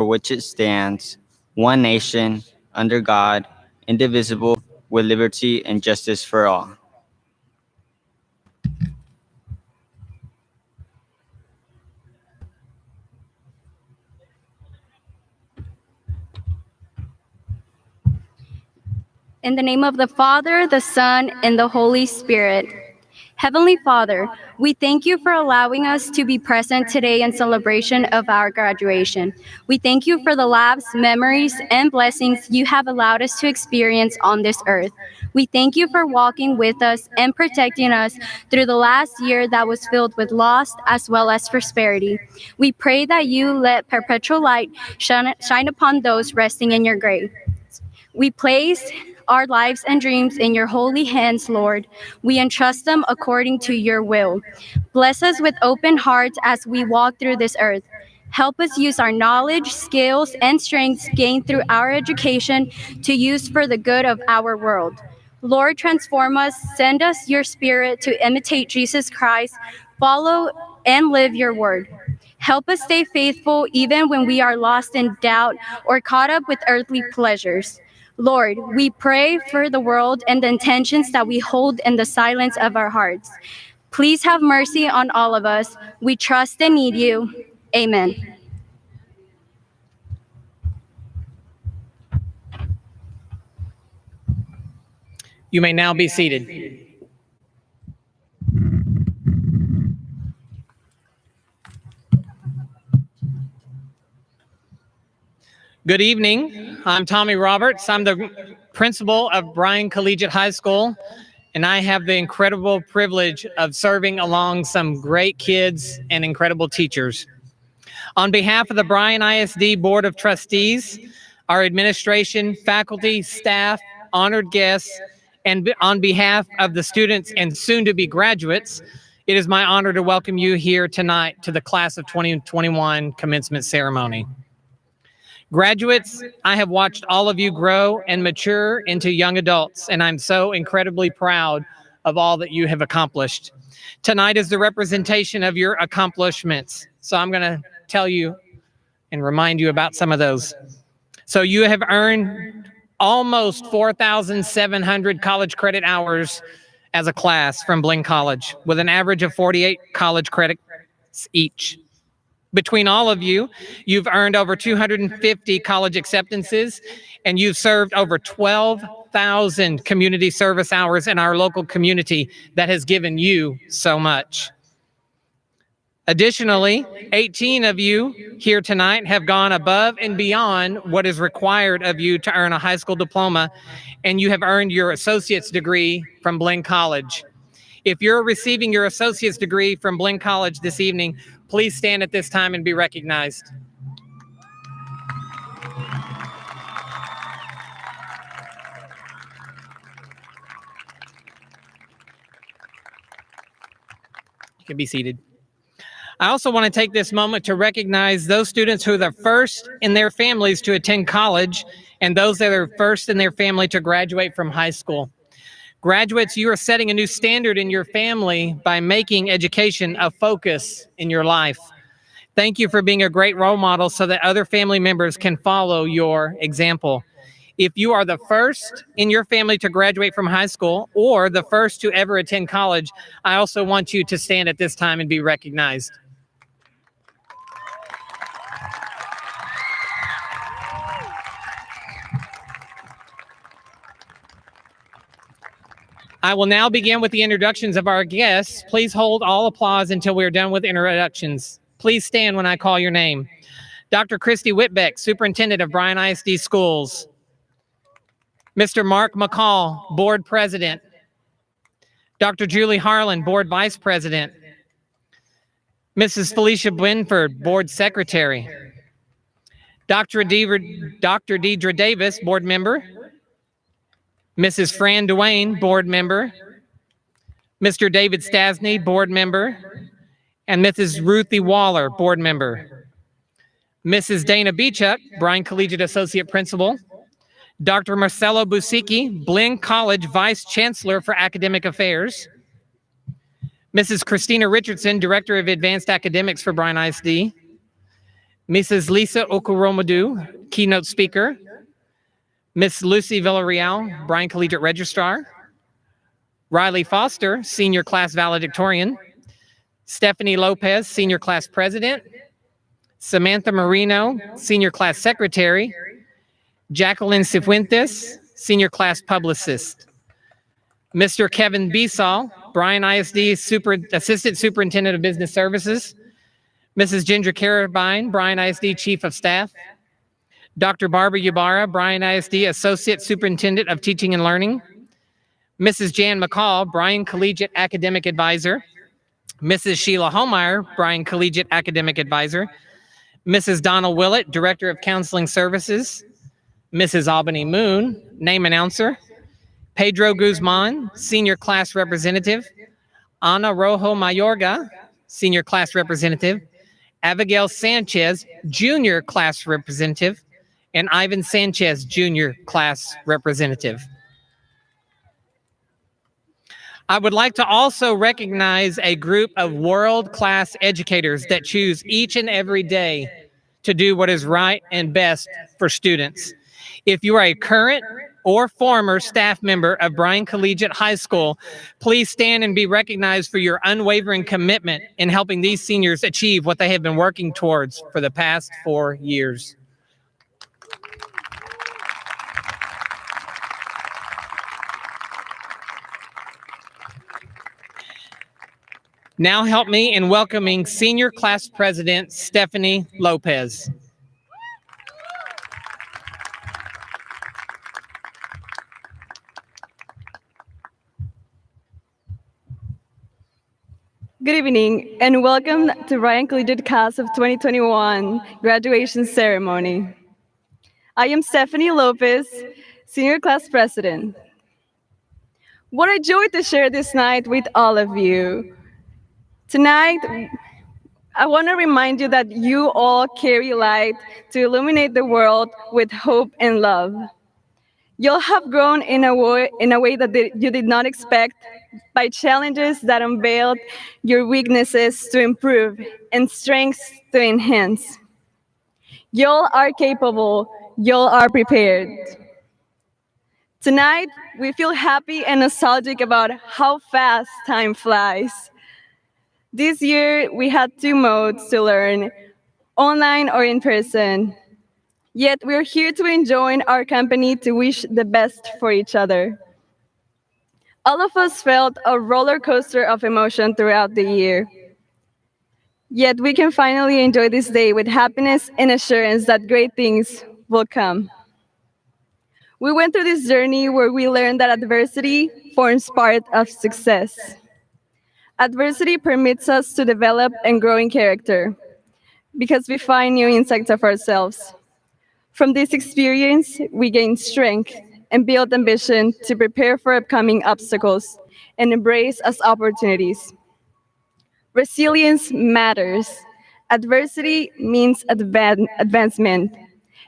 for which it stands, one nation, under God, indivisible, with liberty and justice for all. In the name of the Father, the Son, and the Holy Spirit. Heavenly Father, we thank you for allowing us to be present today in celebration of our graduation. We thank you for the laughs, memories, and blessings you have allowed us to experience on this earth. We thank you for walking with us and protecting us through the last year that was filled with loss as well as prosperity. We pray that you let perpetual light shine upon those resting in your grave. We place our lives and dreams in your holy hands, Lord. We entrust them according to your will. Bless us with open hearts as we walk through this earth. Help us use our knowledge, skills, and strengths gained through our education to use for the good of our world. Lord, transform us, send us your spirit to imitate Jesus Christ, follow and live your word. Help us stay faithful even when we are lost in doubt or caught up with earthly pleasures. Lord, we pray for the world and the intentions that we hold in the silence of our hearts. Please have mercy on all of us. We trust and need you. Amen. You may now be seated. Good evening. I'm Tommy Roberts. I'm the principal of Bryan Collegiate High School, and I have the incredible privilege of serving along some great kids and incredible teachers. On behalf of the Bryan ISD Board of Trustees, our administration, faculty, staff, honored guests, and on behalf of the students and soon-to-be graduates, it is my honor to welcome you here tonight to the Class of 2021 commencement ceremony. Graduates, I have watched all of you grow and mature into young adults, and I'm so incredibly proud of all that you have accomplished. Tonight is the representation of your accomplishments, so I'm going to tell you and remind you about some of those. So you have earned almost 4,700 college credit hours as a class from Bryan College, with an average of 48 college credits each. Between all of you, you've earned over 250 college acceptances, and you've served over 12,000 community service hours in our local community that has given you so much. Additionally, 18 of you here tonight have gone above and beyond what is required of you to earn a high school diploma, and you have earned your associate's degree from Bryan College. If you're receiving your associate's degree from Bryan College this evening, please stand at this time and be recognized. You can be seated. I also want to take this moment to recognize those students who are the first in their families to attend college and those that are first in their family to graduate from high school. Graduates, you are setting a new standard in your family by making education a focus in your life. Thank you for being a great role model so that other family members can follow your example. If you are the first in your family to graduate from high school or the first to ever attend college, I also want you to stand at this time and be recognized. I will now begin with the introductions of our guests. Please hold all applause until we are done with introductions. Please stand when I call your name. Dr. Christy Whitbeck, Superintendent of Bryan ISD Schools. Mr. Mark McCall, Board President. Dr. Julie Harlan, Board Vice President. Mrs. Felicia Binford, Board Secretary. Dr. Deidre Davis, Board Member. Mrs. Fran Duane, Board Member. Mr. David Stasny, Board Member. And Mrs. Ruthie Waller, Board Member. Mrs. Dana Beechuk, Bryan Collegiate Associate Principal. Dr. Marcelo Busicki, Bryan College Vice Chancellor for Academic Affairs. Mrs. Christina Richardson, Director of Advanced Academics for Bryan ISD. Mrs. Lisa Okoromadu, keynote speaker. Miss Lucy Villarreal, Bryan Collegiate registrar. Riley Foster, senior class valedictorian. Stephanie Lopez, senior class president. Samantha Marino, senior class secretary. Jacqueline Cifuentes, senior class publicist. Mr. Kevin Besall, Bryan ISD assistant superintendent of business services. Mrs. Ginger Carabine, Bryan ISD chief of staff. Dr. Barbara Ybarra, Bryan ISD associate superintendent of teaching and learning. Mrs. Jan McCall, Bryan Collegiate academic advisor. Mrs. Sheila Homeyer, Bryan Collegiate academic advisor. Mrs. Donna Willett, director of counseling services. Mrs. Albany Moon, name announcer. Pedro Guzman, senior class representative. Ana Rojo Mayorga, senior class representative. Abigail Sanchez, junior class representative. And Ivan Sanchez, junior class representative. I would like to also recognize a group of world-class educators that choose each and every day to do what is right and best for students. If you are a current or former staff member of Bryan Collegiate High School, please stand and be recognized for your unwavering commitment in helping these seniors achieve what they have been working towards for the past 4 years. Now help me in welcoming Senior Class President Stephanie Lopez. Good evening and welcome to Bryan Collegiate Class of 2021 graduation ceremony. I am Stephanie Lopez, Senior Class President. What a joy to share this night with all of you. Tonight, I want to remind you that you all carry light to illuminate the world with hope and love. You'll have grown in a way that you did not expect, by challenges that unveiled your weaknesses to improve and strengths to enhance. Y'all are capable, y'all are prepared. Tonight, we feel happy and nostalgic about how fast time flies. This year, we had 2 modes to learn, online or in person. Yet, we're here to enjoy our company to wish the best for each other. All of us felt a roller coaster of emotion throughout the year. Yet, we can finally enjoy this day with happiness and assurance that great things will come. We went through this journey where we learned that adversity forms part of success. Adversity permits us to develop and grow in character because we find new insights of ourselves. From this experience, we gain strength and build ambition to prepare for upcoming obstacles and embrace as opportunities. Resilience matters. Adversity means advancement,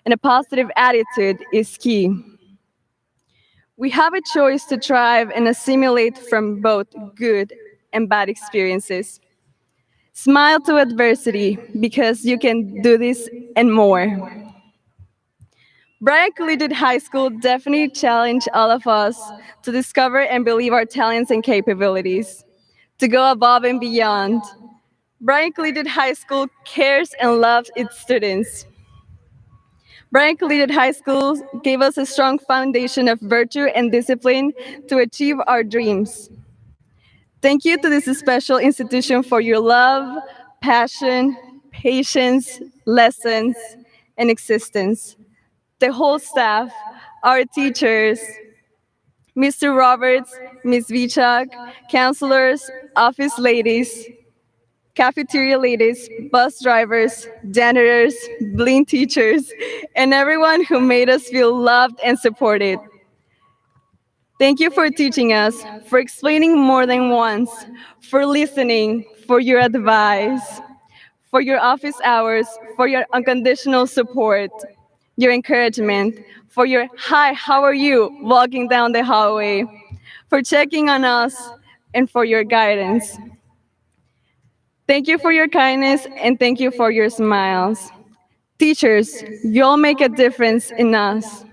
and a positive attitude is key. We have a choice to thrive and assimilate from both good and bad experiences. Smile to adversity because you can do this and more. Bryan Collegiate High School definitely challenged all of us to discover and believe our talents and capabilities, to go above and beyond. Bryan Collegiate High School cares and loves its students. Bryan Collegiate High School gave us a strong foundation of virtue and discipline to achieve our dreams. Thank you to this special institution for your love, passion, patience, lessons, and existence. The whole staff, our teachers, Mr. Roberts, Ms. Vichak, counselors, office ladies, cafeteria ladies, bus drivers, janitors, bling teachers, and everyone who made us feel loved and supported. Thank you for teaching us, for explaining more than once, for listening, for your advice, for your office hours, for your unconditional support, your encouragement, for your "Hi, how are you?" walking down the hallway, for checking on us, and for your guidance. Thank you for your kindness, and thank you for your smiles. Teachers, y'all make a difference in us.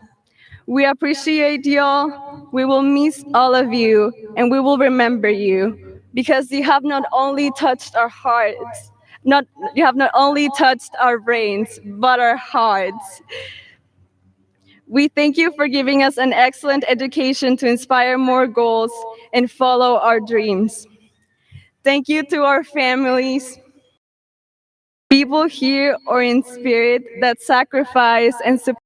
We appreciate y'all. We will miss all of you, and we will remember you because you have not only touched our hearts, not you have not only touched our brains, but our hearts. We thank you for giving us an excellent education to inspire more goals and follow our dreams. Thank you to our families, people here or in spirit that sacrifice and support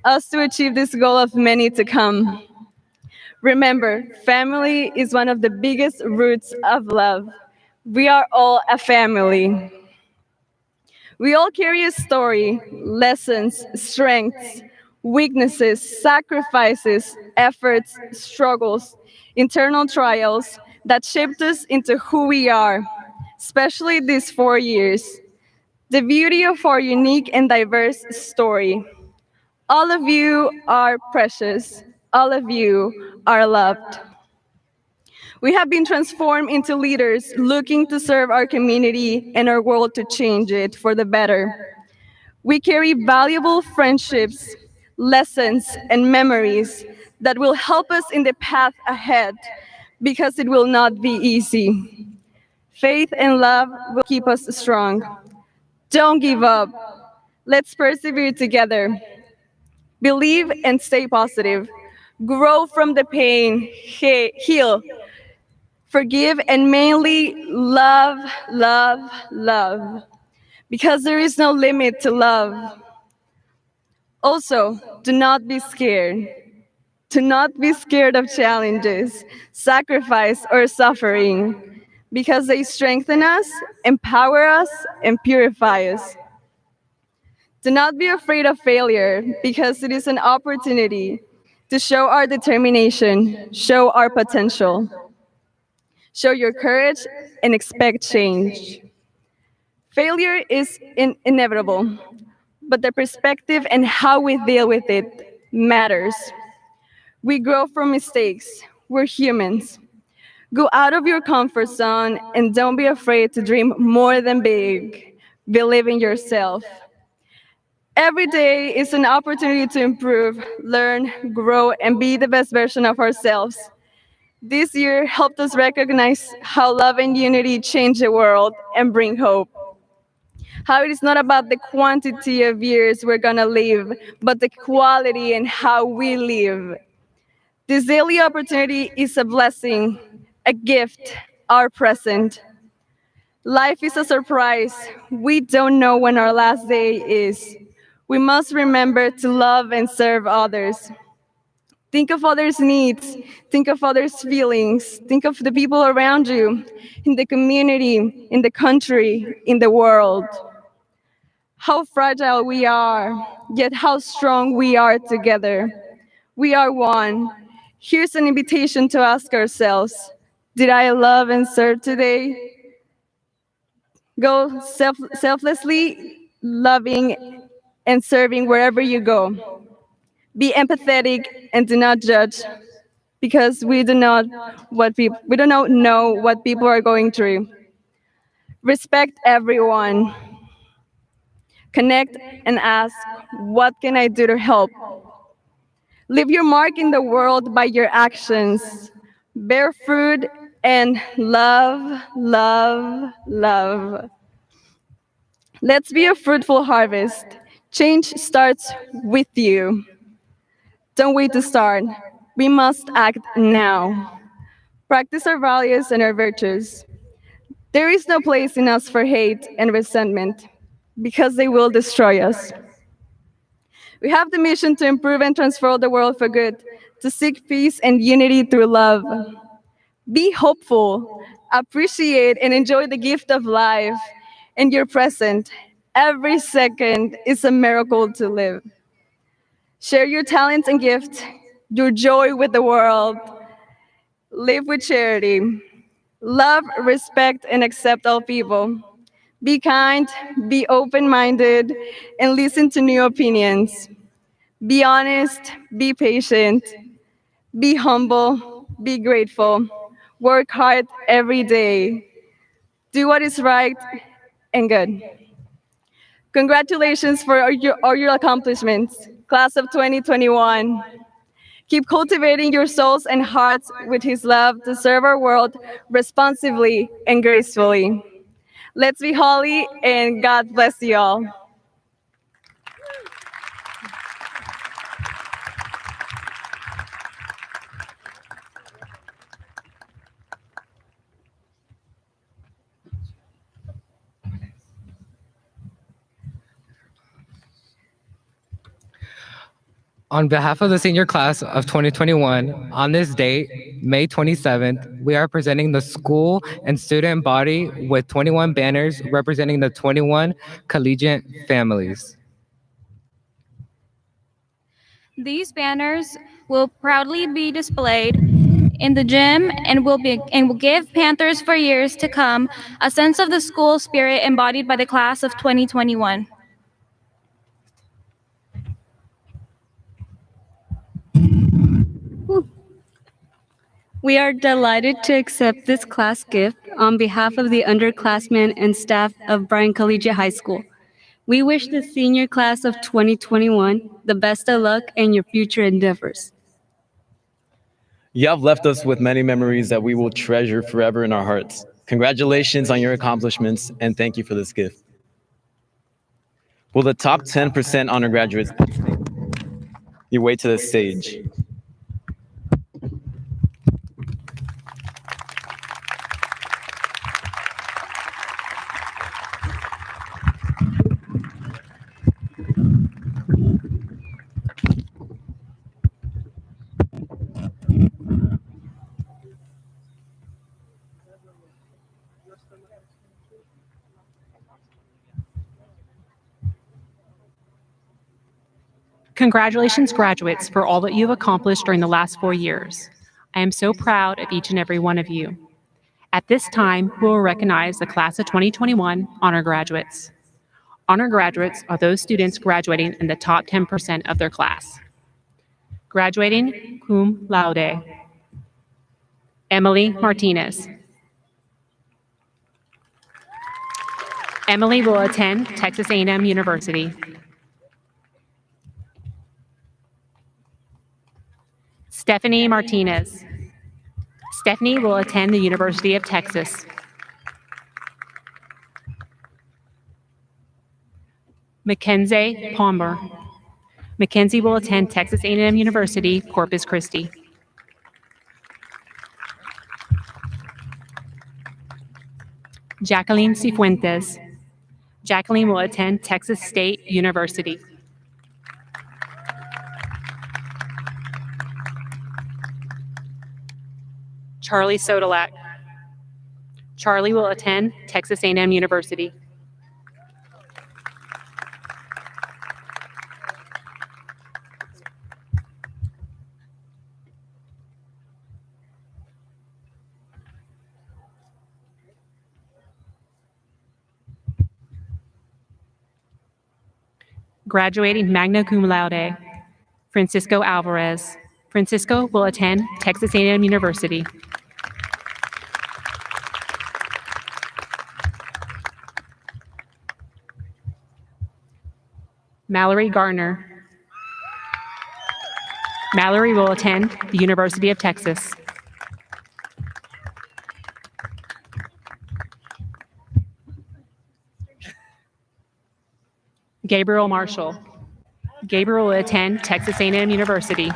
us to achieve this goal of many to come. Remember, family is one of the biggest roots of love. We are all a family. We all carry a story, lessons, strengths, weaknesses, sacrifices, efforts, struggles, internal trials that shaped us into who we are, especially these 4 years. The beauty of our unique and diverse story. All of you are precious. All of you are loved. We have been transformed into leaders looking to serve our community and our world to change it for the better. We carry valuable friendships, lessons, and memories that will help us in the path ahead because it will not be easy. Faith and love will keep us strong. Don't give up. Let's persevere together. Believe and stay positive. Grow from the pain, heal, forgive, and mainly love, love, love. Because there is no limit to love. Also, do not be scared. Do not be scared of challenges, sacrifice, or suffering, because they strengthen us, empower us, and purify us. Do not be afraid of failure, because it is an opportunity to show our determination, show our potential, show your courage, and expect change. Failure is inevitable, but the perspective and how we deal with it matters. We grow from mistakes. We're humans. Go out of your comfort zone and don't be afraid to dream more than big. Believe in yourself. Every day is an opportunity to improve, learn, grow, and be the best version of ourselves. This year helped us recognize how love and unity change the world and bring hope. How it is not about the quantity of years we're gonna live, but the quality and how we live. This daily opportunity is a blessing, a gift, our present. Life is a surprise. We don't know when our last day is. We must remember to love and serve others. Think of others' needs. Think of others' feelings. Think of the people around you, in the community, in the country, in the world. How fragile we are, yet how strong we are together. We are one. Here's an invitation to ask ourselves, did I love and serve today? Go selflessly loving and serving wherever you go. Be empathetic and do not judge because we do not know what people are going through. Respect everyone. Connect and ask, what can I do to help? Leave your mark in the world by your actions. Bear fruit and love, love, love. Let's be a fruitful harvest. Change starts with you. Don't wait to start. We must act now. Practice our values and our virtues. There is no place in us for hate and resentment because they will destroy us. We have the mission to improve and transform the world for good, to seek peace and unity through love. Be hopeful, appreciate and enjoy the gift of life and your present. Every second is a miracle to live. Share your talents and gifts, your joy with the world. Live with charity. Love, respect, and accept all people. Be kind, be open-minded, and listen to new opinions. Be honest, be patient, be humble, be grateful. Work hard every day. Do what is right and good. Congratulations for all your accomplishments, class of 2021. Keep cultivating your souls and hearts with His love to serve our world responsibly and gracefully. Let's be holy, and God bless you all. On behalf of the senior class of 2021, on this date, May 27th, we are presenting the school and student body with 21 banners representing the 21 collegiate families. These banners will proudly be displayed in the gym and will give Panthers for years to come a sense of the school spirit embodied by the class of 2021. We are delighted to accept this class gift on behalf of the underclassmen and staff of Bryan Collegiate High School. We wish the senior class of 2021 the best of luck in your future endeavors. You have left us with many memories that we will treasure forever in our hearts. Congratulations on your accomplishments, and thank you for this gift. Will the top 10% honor graduates please make your way to the stage? Congratulations, graduates, for all that you've accomplished during the last 4 years. I am so proud of each and every one of you. At this time, we will recognize the class of 2021 honor graduates. Honor graduates are those students graduating in the top 10% of their class. Graduating cum laude, Emily Martinez. Emily will attend Texas A&M University. Stephanie Martinez. Stephanie will attend the University of Texas. Mackenzie Palmer. Mackenzie will attend Texas A&M University, Corpus Christi. Jacqueline Cifuentes. Jacqueline will attend Texas State University. Charlie Sodalak. Charlie will attend Texas A&M University. Graduating magna cum laude, Francisco Alvarez. Francisco will attend Texas A&M University. Mallory Garner. Mallory will attend the University of Texas. Gabriel Marshall. Gabriel will attend Texas A&M University.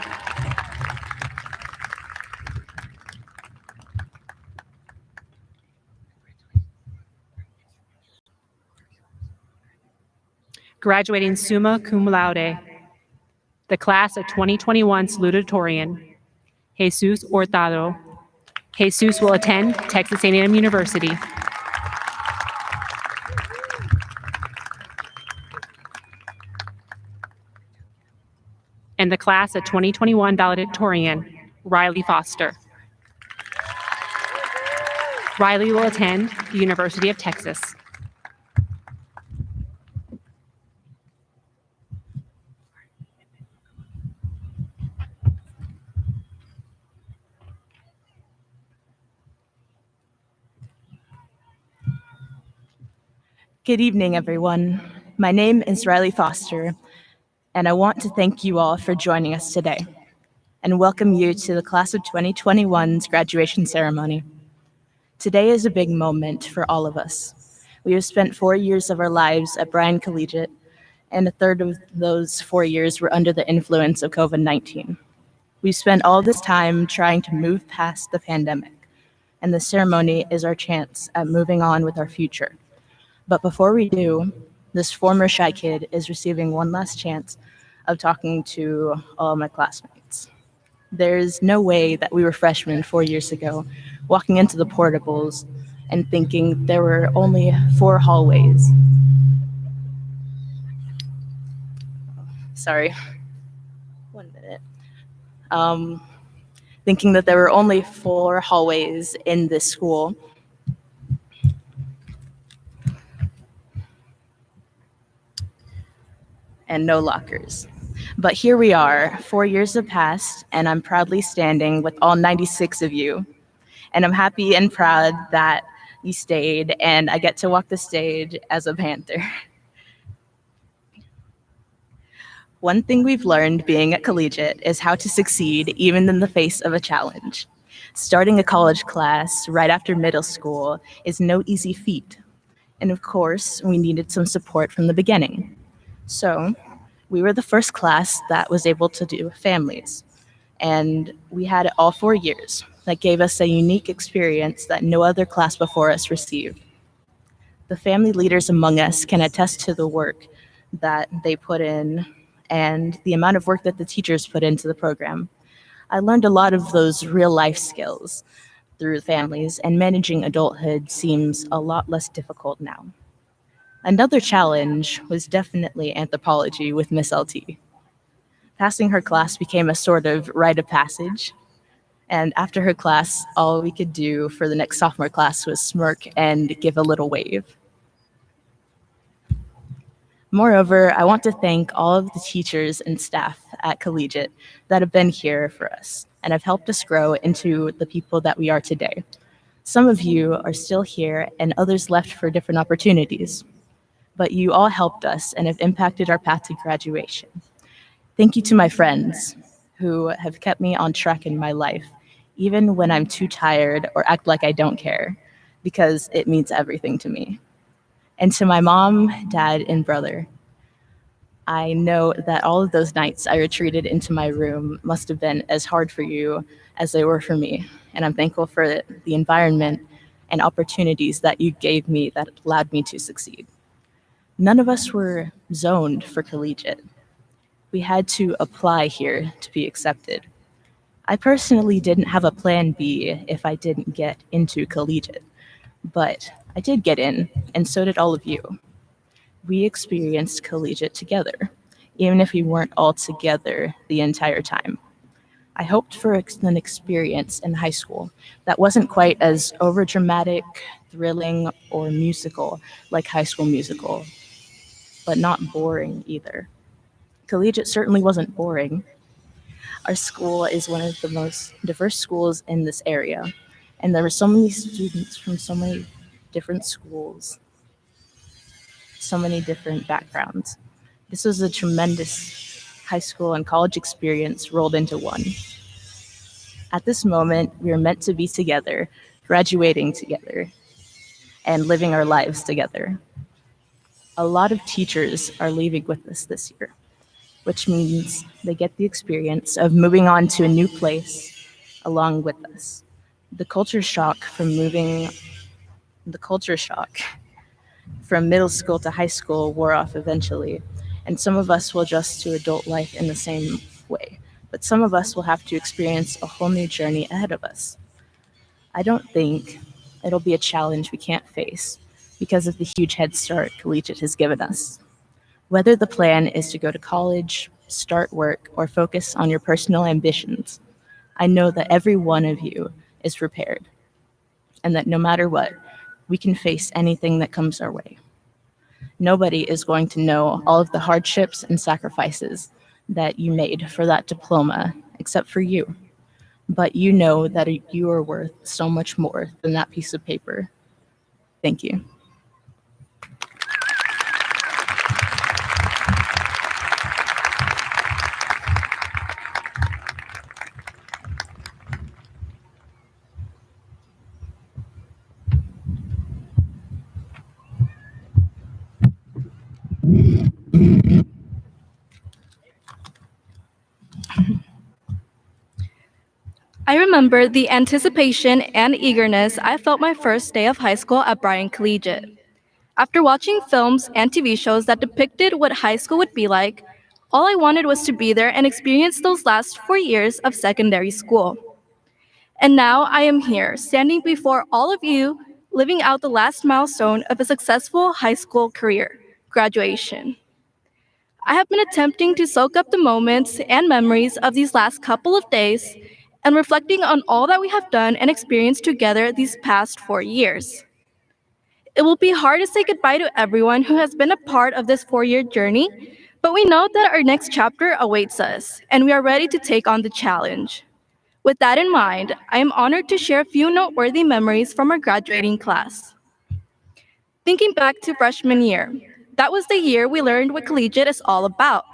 Graduating summa cum laude, the class of 2021 salutatorian, Jesus Hurtado. Jesus will attend Texas A&M University. And the class of 2021 valedictorian, Riley Foster. Riley will attend the University of Texas. Good evening, everyone. My name is Riley Foster, and I want to thank you all for joining us today and welcome you to the class of 2021's graduation ceremony. Today is a big moment for all of us. We have spent 4 years of our lives at Bryan Collegiate, and a third of those 4 years were under the influence of COVID-19. We've spent all this time trying to move past the pandemic, and the ceremony is our chance at moving on with our future. But before we do, this former shy kid is receiving one last chance of talking to all my classmates. There's no way that we were freshmen 4 years ago, walking into the portables and thinking there were only 4 hallways. Sorry, 1 minute. Thinking that there were only 4 hallways in this school. And no lockers. But here we are, 4 years have passed, and I'm proudly standing with all 96 of you. And I'm happy and proud that you stayed, and I get to walk the stage as a Panther. One thing we've learned being at Collegiate is how to succeed even in the face of a challenge. Starting a college class right after middle school is no easy feat. And of course, we needed some support from the beginning. So we were the first class that was able to do families. And we had it all 4 years. That gave us a unique experience that no other class before us received. The family leaders among us can attest to the work that they put in and the amount of work that the teachers put into the program. I learned a lot of those real life skills through families, and managing adulthood seems a lot less difficult now. Another challenge was definitely anthropology with Miss LT. Passing her class became a sort of rite of passage, and after her class, all we could do for the next sophomore class was smirk and give a little wave. Moreover, I want to thank all of the teachers and staff at Collegiate that have been here for us and have helped us grow into the people that we are today. Some of you are still here and others left for different opportunities, but you all helped us and have impacted our path to graduation. Thank you to my friends who have kept me on track in my life, even when I'm too tired or act like I don't care, because it means everything to me. And to my mom, dad, and brother, I know that all of those nights I retreated into my room must have been as hard for you as they were for me. And I'm thankful for the environment and opportunities that you gave me that allowed me to succeed. None of us were zoned for Collegiate. We had to apply here to be accepted. I personally didn't have a plan B if I didn't get into Collegiate, but I did get in, and so did all of you. We experienced Collegiate together, even if we weren't all together the entire time. I hoped for an experience in high school that wasn't quite as overdramatic, thrilling, or musical like High School Musical, but not boring either. Collegiate certainly wasn't boring. Our school is one of the most diverse schools in this area, and there were so many students from so many different schools, so many different backgrounds. This was a tremendous high school and college experience rolled into one. At this moment, we are meant to be together, graduating together, and living our lives together. A lot of teachers are leaving with us this year, which means they get the experience of moving on to a new place along with us. The culture shock from middle school to high school wore off eventually, and some of us will adjust to adult life in the same way, but some of us will have to experience a whole new journey ahead of us. I don't think it'll be a challenge we can't face because of the huge head start Collegiate has given us. Whether the plan is to go to college, start work, or focus on your personal ambitions, I know that every one of you is prepared, and that no matter what, we can face anything that comes our way. Nobody is going to know all of the hardships and sacrifices that you made for that diploma except for you. But you know that you are worth so much more than that piece of paper. Thank you. I remember the anticipation and eagerness I felt my first day of high school at Bryan Collegiate. After watching films and TV shows that depicted what high school would be like, all I wanted was to be there and experience those last 4 years of secondary school. And now I am here, standing before all of you, living out the last milestone of a successful high school career, graduation. I have been attempting to soak up the moments and memories of these last couple of days and reflecting on all that we have done and experienced together these past 4 years. It will be hard to say goodbye to everyone who has been a part of this 4 year journey, but we know that our next chapter awaits us, and we are ready to take on the challenge. With that in mind, I am honored to share a few noteworthy memories from our graduating class. Thinking back to freshman year, that was the year we learned what collegiate is all about.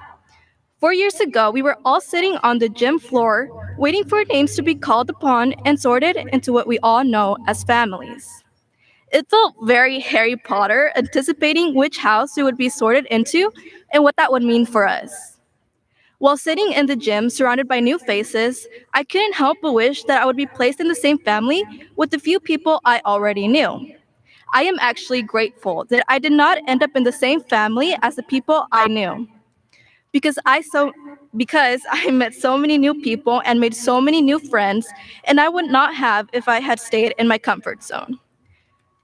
4 years ago, we were all sitting on the gym floor, waiting for names to be called upon and sorted into what we all know as families. It felt very Harry Potter, anticipating which house we would be sorted into and what that would mean for us. While sitting in the gym surrounded by new faces, I couldn't help but wish that I would be placed in the same family with the few people I already knew. I am actually grateful that I did not end up in the same family as the people I knew. Because I met so many new people and made so many new friends, and I would not have if I had stayed in my comfort zone.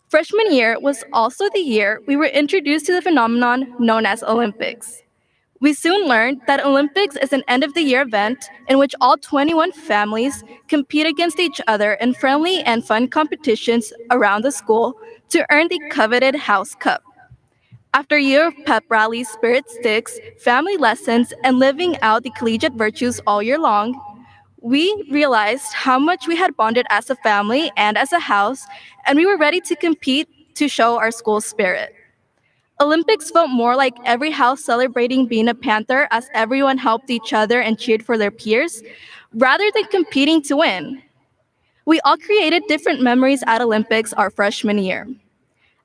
Freshman year was also the year we were introduced to the phenomenon known as Olympics. We soon learned that Olympics is an end-of-the-year event in which all 21 families compete against each other in friendly and fun competitions around the school to earn the coveted House Cup. After a year of pep rallies, spirit sticks, family lessons, and living out the collegiate virtues all year long, we realized how much we had bonded as a family and as a house, and we were ready to compete to show our school spirit. Olympics felt more like every house celebrating being a Panther as everyone helped each other and cheered for their peers, rather than competing to win. We all created different memories at Olympics our freshman year.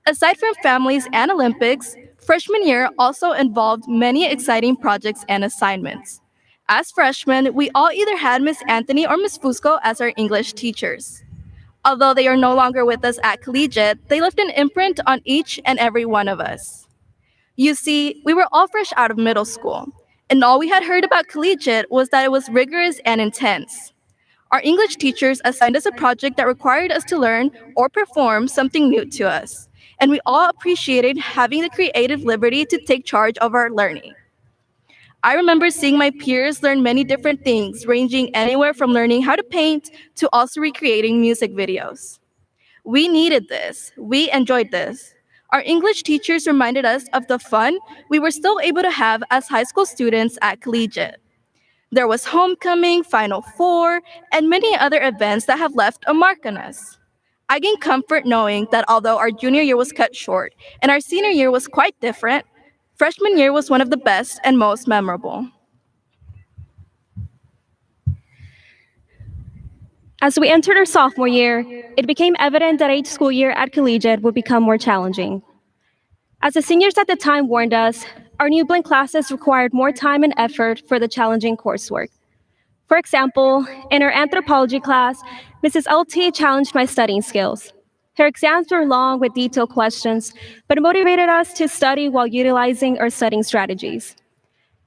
Aside from families and Olympics, freshman year also involved many exciting projects and assignments. As freshmen, we all either had Miss Anthony or Miss Fusco as our English teachers. Although they are no longer with us at Collegiate, they left an imprint on each and every one of us. You see, we were all fresh out of middle school, and all we had heard about Collegiate was that it was rigorous and intense. Our English teachers assigned us a project that required us to learn or perform something new to us, and we all appreciated having the creative liberty to take charge of our learning. I remember seeing my peers learn many different things, ranging anywhere from learning how to paint to also recreating music videos. We needed this. We enjoyed this. Our English teachers reminded us of the fun we were still able to have as high school students at Collegiate. There was homecoming, Final Four, and many other events that have left a mark on us. I gained comfort knowing that although our junior year was cut short and our senior year was quite different, freshman year was one of the best and most memorable. As we entered our sophomore year, it became evident that each school year at Collegiate would become more challenging. As the seniors at the time warned us, our new blend classes required more time and effort for the challenging coursework. For example, in our anthropology class, Mrs. LT challenged my studying skills. Her exams were long with detailed questions, but it motivated us to study while utilizing our studying strategies.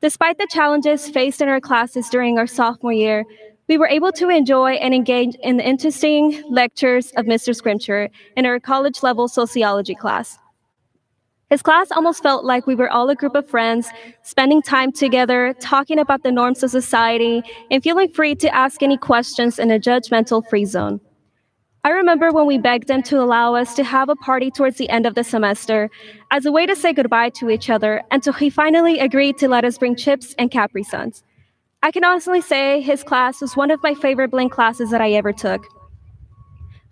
Despite the challenges faced in our classes during our sophomore year, we were able to enjoy and engage in the interesting lectures of Mr. Scrimcher in our college-level sociology class. His class almost felt like we were all a group of friends, spending time together, talking about the norms of society, and feeling free to ask any questions in a judgmental-free zone. I remember when we begged him to allow us to have a party towards the end of the semester as a way to say goodbye to each other until he finally agreed to let us bring chips and Capri Suns. I can honestly say his class was one of my favorite blend classes that I ever took.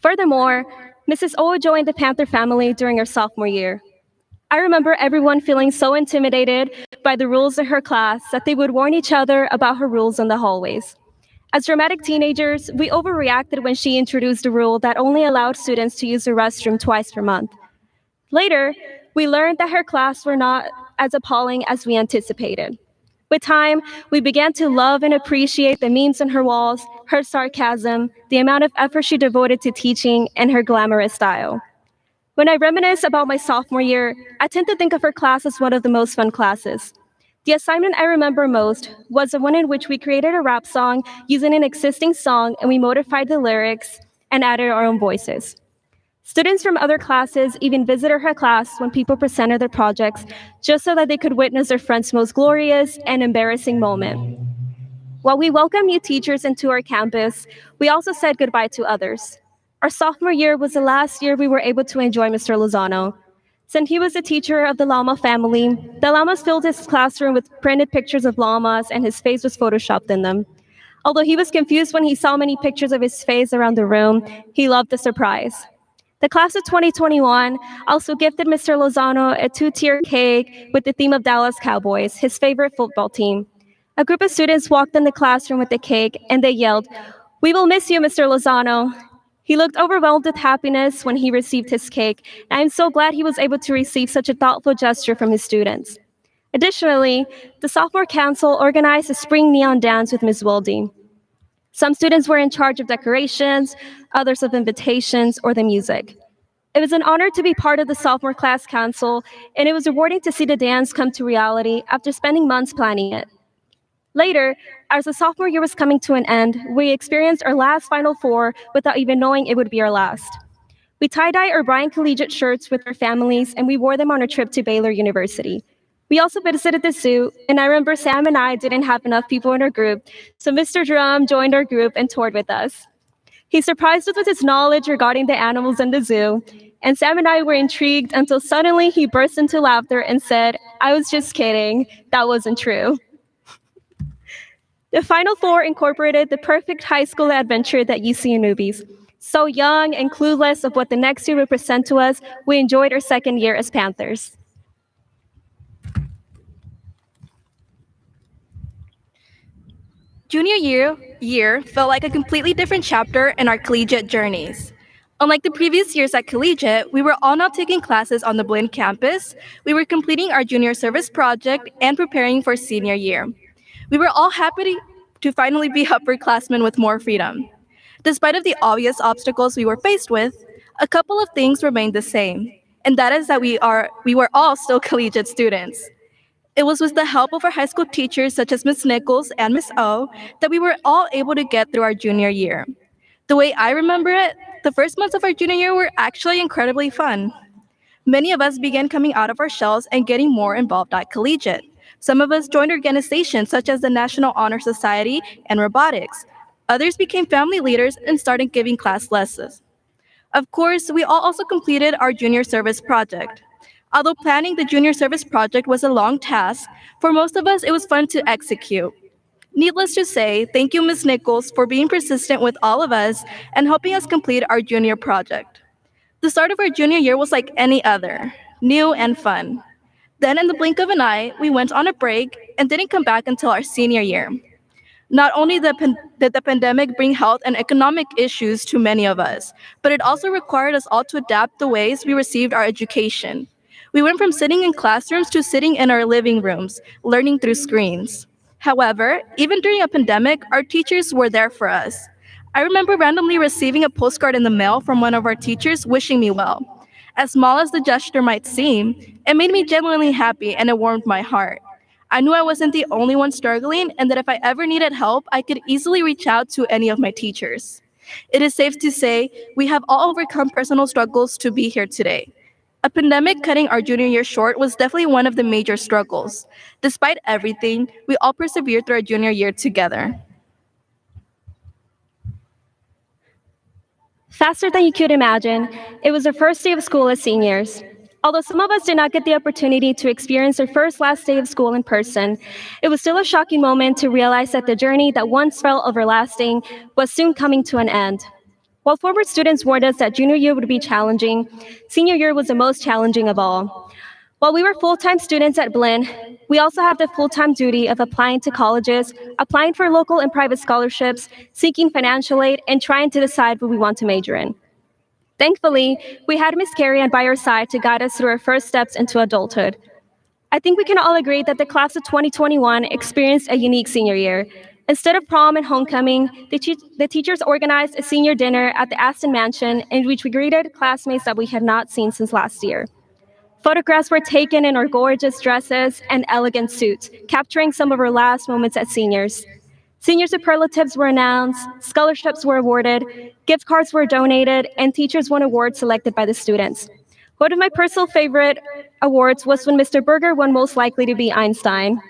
Furthermore, Mrs. O joined the Panther family during her sophomore year. I remember everyone feeling so intimidated by the rules in her class that they would warn each other about her rules in the hallways. As dramatic teenagers, we overreacted when she introduced a rule that only allowed students to use the restroom twice per month. Later, we learned that her class were not as appalling as we anticipated. With time, we began to love and appreciate the memes on her walls her sarcasm, the amount of effort she devoted to teaching, and her glamorous style. When I reminisce about my sophomore year, I tend to think of her class as one of the most fun classes. The assignment I remember most was the one in which we created a rap song using an existing song and we modified the lyrics and added our own voices. Students from other classes even visited her class when people presented their projects just so that they could witness their friend's most glorious and embarrassing moment. While we welcomed new teachers into our campus, we also said goodbye to others. Our sophomore year was the last year we were able to enjoy Mr. Lozano. Since he was the teacher of the llama family, the llamas filled his classroom with printed pictures of llamas and his face was photoshopped in them. Although he was confused when he saw many pictures of his face around the room, he loved the surprise. The class of 2021 also gifted Mr. Lozano a two-tier cake with the theme of Dallas Cowboys, his favorite football team. A group of students walked in the classroom with the cake and they yelled, "We will miss you, Mr. Lozano." He looked overwhelmed with happiness when he received his cake, and I'm so glad he was able to receive such a thoughtful gesture from his students. Additionally, the sophomore council organized a spring neon dance with Ms. Wilde. Some students were in charge of decorations, others of invitations or the music. It was an honor to be part of the sophomore class council, and it was rewarding to see the dance come to reality after spending months planning it. Later, as the sophomore year was coming to an end, we experienced our last Final Four without even knowing it would be our last. We tie-dyed our Bryan Collegiate shirts with our families, and we wore them on a trip to Baylor University. We also visited the zoo, and I remember Sam and I didn't have enough people in our group, so Mr. Drum joined our group and toured with us. He surprised us with his knowledge regarding the animals in the zoo, and Sam and I were intrigued until suddenly he burst into laughter and said, "I was just kidding, that wasn't true." The Final Four incorporated the perfect high school adventure that you see in movies. So young and clueless of what the next year would present to us, we enjoyed our second year as Panthers. Junior year felt like a completely different chapter in our collegiate journeys. Unlike the previous years at Collegiate, we were all now taking classes on the Blinn campus, we were completing our junior service project, and preparing for senior year. We were all happy to finally be upperclassmen with more freedom. Despite of the obvious obstacles we were faced with, a couple of things remained the same, and that is that we were all still collegiate students. It was with the help of our high school teachers such as Ms. Nichols and Ms. O that we were all able to get through our junior year. The way I remember it, the first months of our junior year were actually incredibly fun. Many of us began coming out of our shells and getting more involved at Collegiate. Some of us joined organizations such as the National Honor Society and robotics. Others became family leaders and started giving class lessons. Of course, we all also completed our junior service project. Although planning the junior service project was a long task, for most of us it was fun to execute. Needless to say, thank you, Ms. Nichols, for being persistent with all of us and helping us complete our junior project. The start of our junior year was like any other, new and fun. Then in the blink of an eye, we went on a break and didn't come back until our senior year. Not only did the pandemic bring health and economic issues to many of us, but it also required us all to adapt the ways we received our education. We went from sitting in classrooms to sitting in our living rooms, learning through screens. However, even during a pandemic, our teachers were there for us. I remember randomly receiving a postcard in the mail from one of our teachers wishing me well. As small as the gesture might seem, it made me genuinely happy and it warmed my heart. I knew I wasn't the only one struggling and that if I ever needed help, I could easily reach out to any of my teachers. It is safe to say we have all overcome personal struggles to be here today. A pandemic cutting our junior year short was definitely one of the major struggles. Despite everything, we all persevered through our junior year together. Faster than you could imagine, it was our first day of school as seniors. Although some of us did not get the opportunity to experience our first last day of school in person, it was still a shocking moment to realize that the journey that once felt everlasting was soon coming to an end. While former students warned us that junior year would be challenging, senior year was the most challenging of all. While we were full-time students at Blinn, we also had the full-time duty of applying to colleges, applying for local and private scholarships, seeking financial aid, and trying to decide what we want to major in. Thankfully, we had Miss Carrie by our side to guide us through our first steps into adulthood. I think we can all agree that the class of 2021 experienced a unique senior year. Instead of prom and homecoming, the teachers organized a senior dinner at the Aston Mansion in which we greeted classmates that we had not seen since last year. Photographs were taken in our gorgeous dresses and elegant suits, capturing some of our last moments as seniors. Senior superlatives were announced, scholarships were awarded, gift cards were donated, and teachers won awards selected by the students. One of my personal favorite awards was when Mr. Berger won Most Likely to be Einstein.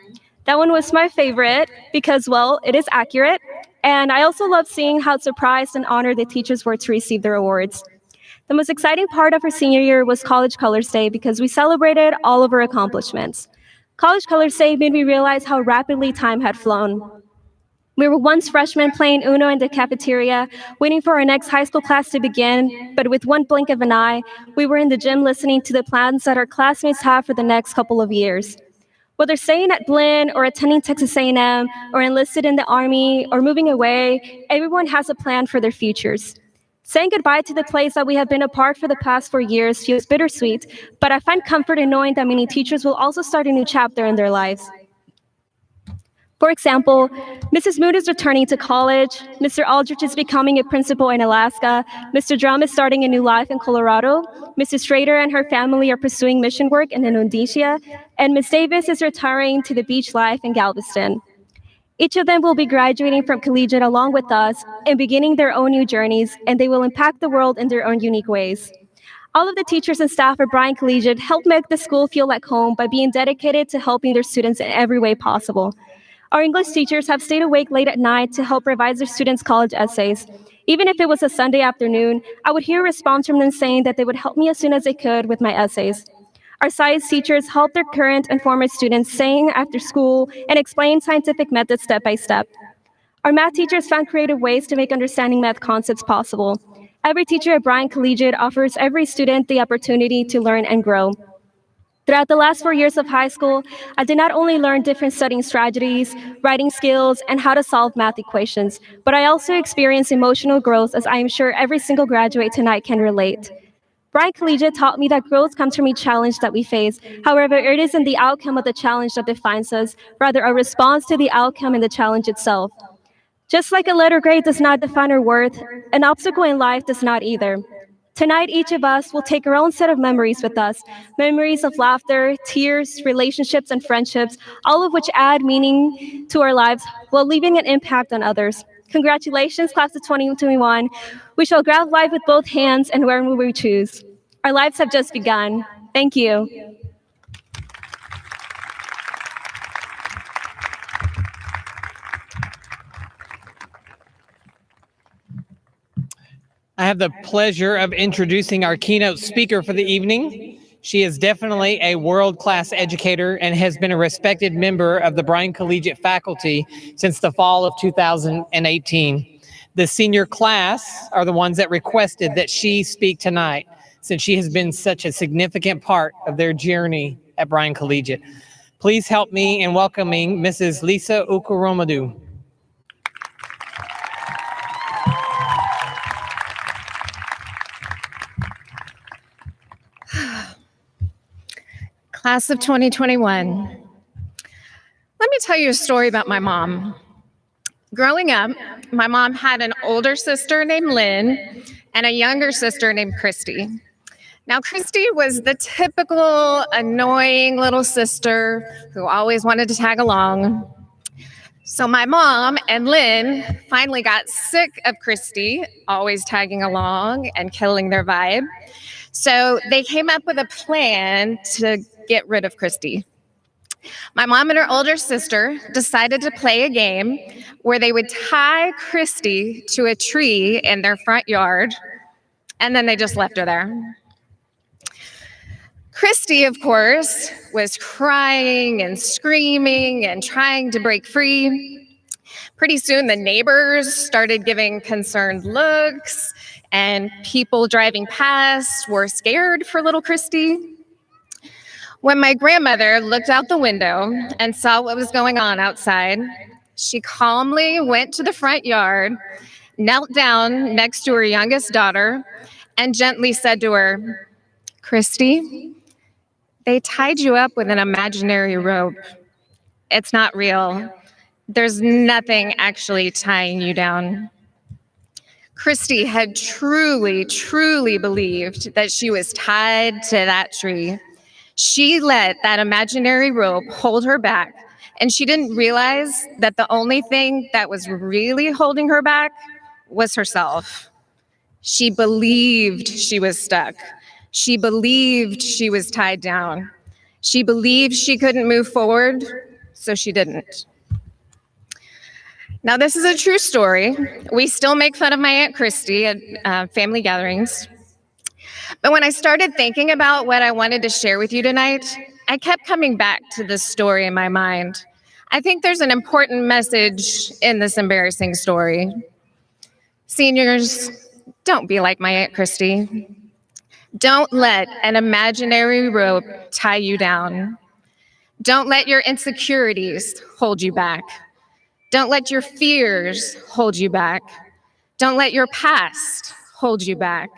That one was my favorite because, well, it is accurate, and I also love seeing how surprised and honored the teachers were to receive their awards. The most exciting part of our senior year was College Colors Day because we celebrated all of our accomplishments. College Colors Day made me realize how rapidly time had flown. We were once freshmen playing Uno in the cafeteria, waiting for our next high school class to begin, but with one blink of an eye, we were in the gym listening to the plans that our classmates have for the next couple of years. Whether staying at Blinn or attending Texas A&M or enlisted in the Army or moving away, everyone has a plan for their futures. Saying goodbye to the place that we have been apart for the past 4 years feels bittersweet, but I find comfort in knowing that many teachers will also start a new chapter in their lives. For example, Mrs. Mood is returning to college, Mr. Aldrich is becoming a principal in Alaska, Mr. Drum is starting a new life in Colorado, Mrs. Schrader and her family are pursuing mission work in Indonesia, and Ms. Davis is retiring to the beach life in Galveston. Each of them will be graduating from Collegiate along with us and beginning their own new journeys, and they will impact the world in their own unique ways. All of the teachers and staff at Bryan Collegiate help make the school feel like home by being dedicated to helping their students in every way possible. Our English teachers have stayed awake late at night to help revise their students' college essays. Even if it was a Sunday afternoon, I would hear a response from them saying that they would help me as soon as they could with my essays. Our science teachers help their current and former students sing after school and explain scientific methods step by step. Our math teachers found creative ways to make understanding math concepts possible. Every teacher at Bryan Collegiate offers every student the opportunity to learn and grow. Throughout the last 4 years of high school, I did not only learn different studying strategies, writing skills, and how to solve math equations, but I also experienced emotional growth, as I am sure every single graduate tonight can relate. Bryan Collegiate taught me that growth comes from each challenge that we face. However, it isn't the outcome of the challenge that defines us, rather a response to the outcome and the challenge itself. Just like a letter grade does not define our worth, an obstacle in life does not either. Tonight, each of us will take our own set of memories with us, memories of laughter, tears, relationships, and friendships, all of which add meaning to our lives while leaving an impact on others. Congratulations, class of 2021. We shall grab life with both hands and where will we choose. Our lives have just begun. Thank you. I have the pleasure of introducing our keynote speaker for the evening. She is definitely a world-class educator and has been a respected member of the Bryan Collegiate faculty since the fall of 2018. The senior class are the ones that requested that she speak tonight, since she has been such a significant part of their journey at Bryan Collegiate. Please help me in welcoming Mrs. Lisa Ukuromadu. Class of 2021. Let me tell you a story about my mom. Growing up, my mom had an older sister named Lynn and a younger sister named Christy. Now, Christy was the typical annoying little sister who always wanted to tag along. So my mom and Lynn finally got sick of Christy always tagging along and killing their vibe. So they came up with a plan to get rid of Christy. My mom and her older sister decided to play a game where they would tie Christy to a tree in their front yard, and then they just left her there. Christy, of course, was crying and screaming and trying to break free. Pretty soon, the neighbors started giving concerned looks, and people driving past were scared for little Christy. When my grandmother looked out the window and saw what was going on outside, she calmly went to the front yard, knelt down next to her youngest daughter, and gently said to her, "Christy, they tied you up with an imaginary rope. It's not real. There's nothing actually tying you down. Christy had truly, truly believed that she was tied to that tree. She let that imaginary rope hold her back, and she didn't realize that the only thing that was really holding her back was herself. She believed she was stuck. She believed she was tied down. She believed she couldn't move forward, so she didn't. Now, this is a true story. We still make fun of my Aunt Christy at family gatherings. But when I started thinking about what I wanted to share with you tonight, I kept coming back to this story in my mind. I think there's an important message in this embarrassing story. Seniors, don't be like my Aunt Christy. Don't let an imaginary rope tie you down. Don't let your insecurities hold you back. Don't let your fears hold you back. Don't let your past hold you back.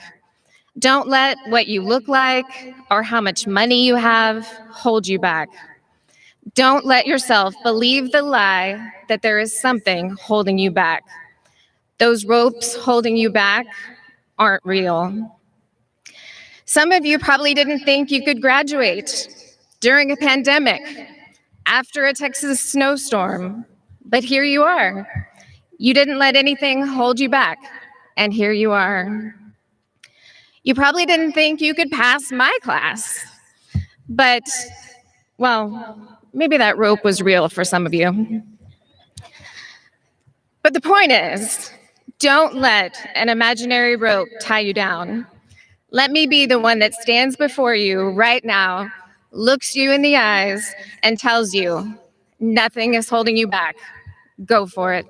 Don't let what you look like or how much money you have hold you back. Don't let yourself believe the lie that there is something holding you back. Those ropes holding you back aren't real. Some of you probably didn't think you could graduate during a pandemic, after a Texas snowstorm, but here you are. You didn't let anything hold you back, and here you are. You probably didn't think you could pass my class, but, well, maybe that rope was real for some of you. But the point is, don't let an imaginary rope tie you down. Let me be the one that stands before you right now, looks you in the eyes, and tells you, nothing is holding you back. Go for it.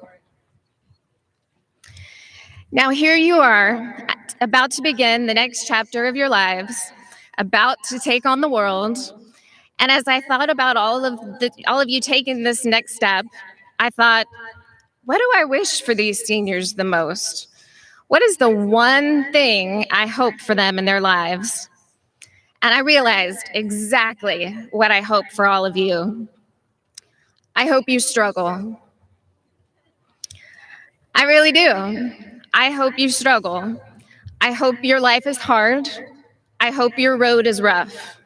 Now, here you are, about to begin the next chapter of your lives, about to take on the world. And as I thought about all of you taking this next step, I thought, what do I wish for these seniors the most? What is the one thing I hope for them in their lives? And I realized exactly what I hope for all of you. I hope you struggle. I really do. I hope you struggle. I hope your life is hard. I hope your road is rough.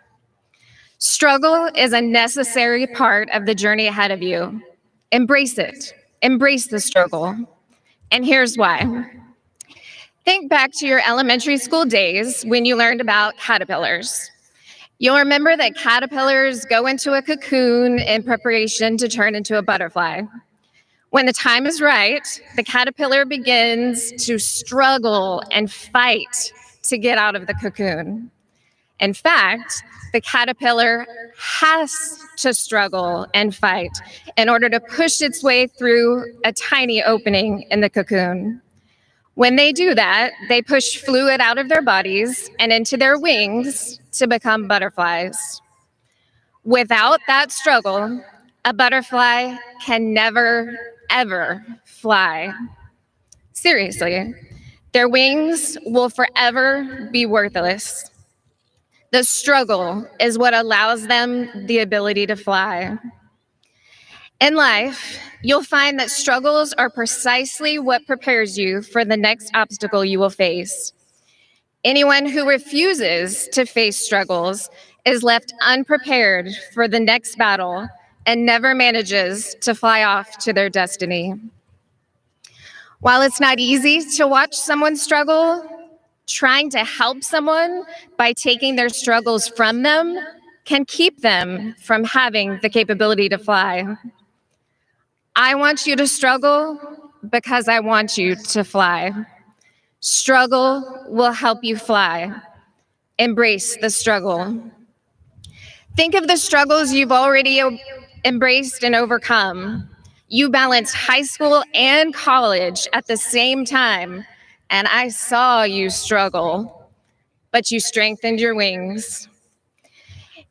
Struggle is a necessary part of the journey ahead of you. Embrace it. Embrace the struggle. And here's why. Think back to your elementary school days when you learned about caterpillars. You'll remember that caterpillars go into a cocoon in preparation to turn into a butterfly. When the time is right, the caterpillar begins to struggle and fight to get out of the cocoon. In fact, the caterpillar has to struggle and fight in order to push its way through a tiny opening in the cocoon. When they do that, they push fluid out of their bodies and into their wings to become butterflies. Without that struggle, a butterfly can never, ever fly. Seriously, their wings will forever be worthless. The struggle is what allows them the ability to fly. In life, you'll find that struggles are precisely what prepares you for the next obstacle you will face. Anyone who refuses to face struggles is left unprepared for the next battle and never manages to fly off to their destiny. While it's not easy to watch someone struggle, trying to help someone by taking their struggles from them can keep them from having the capability to fly. I want you to struggle because I want you to fly. Struggle will help you fly. Embrace the struggle. Think of the struggles you've already embraced and overcome. You balanced high school and college at the same time, and I saw you struggle, but you strengthened your wings.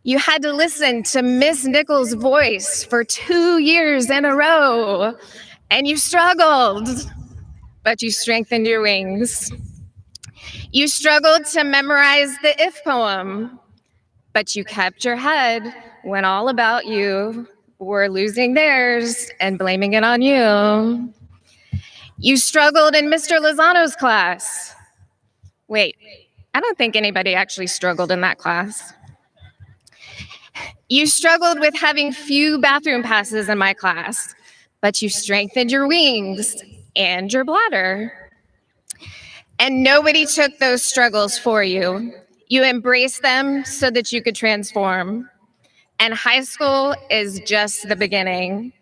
You had to listen to Miss Nichols' voice for 2 years in a row, and you struggled, but you strengthened your wings. You struggled to memorize the If poem, but you kept your head when all about you were losing theirs and blaming it on you. You struggled in Mr. Lozano's class. Wait, I don't think anybody actually struggled in that class. You struggled with having few bathroom passes in my class, but you strengthened your wings and your bladder. And nobody took those struggles for you. You embraced them so that you could transform. And high school is just the beginning.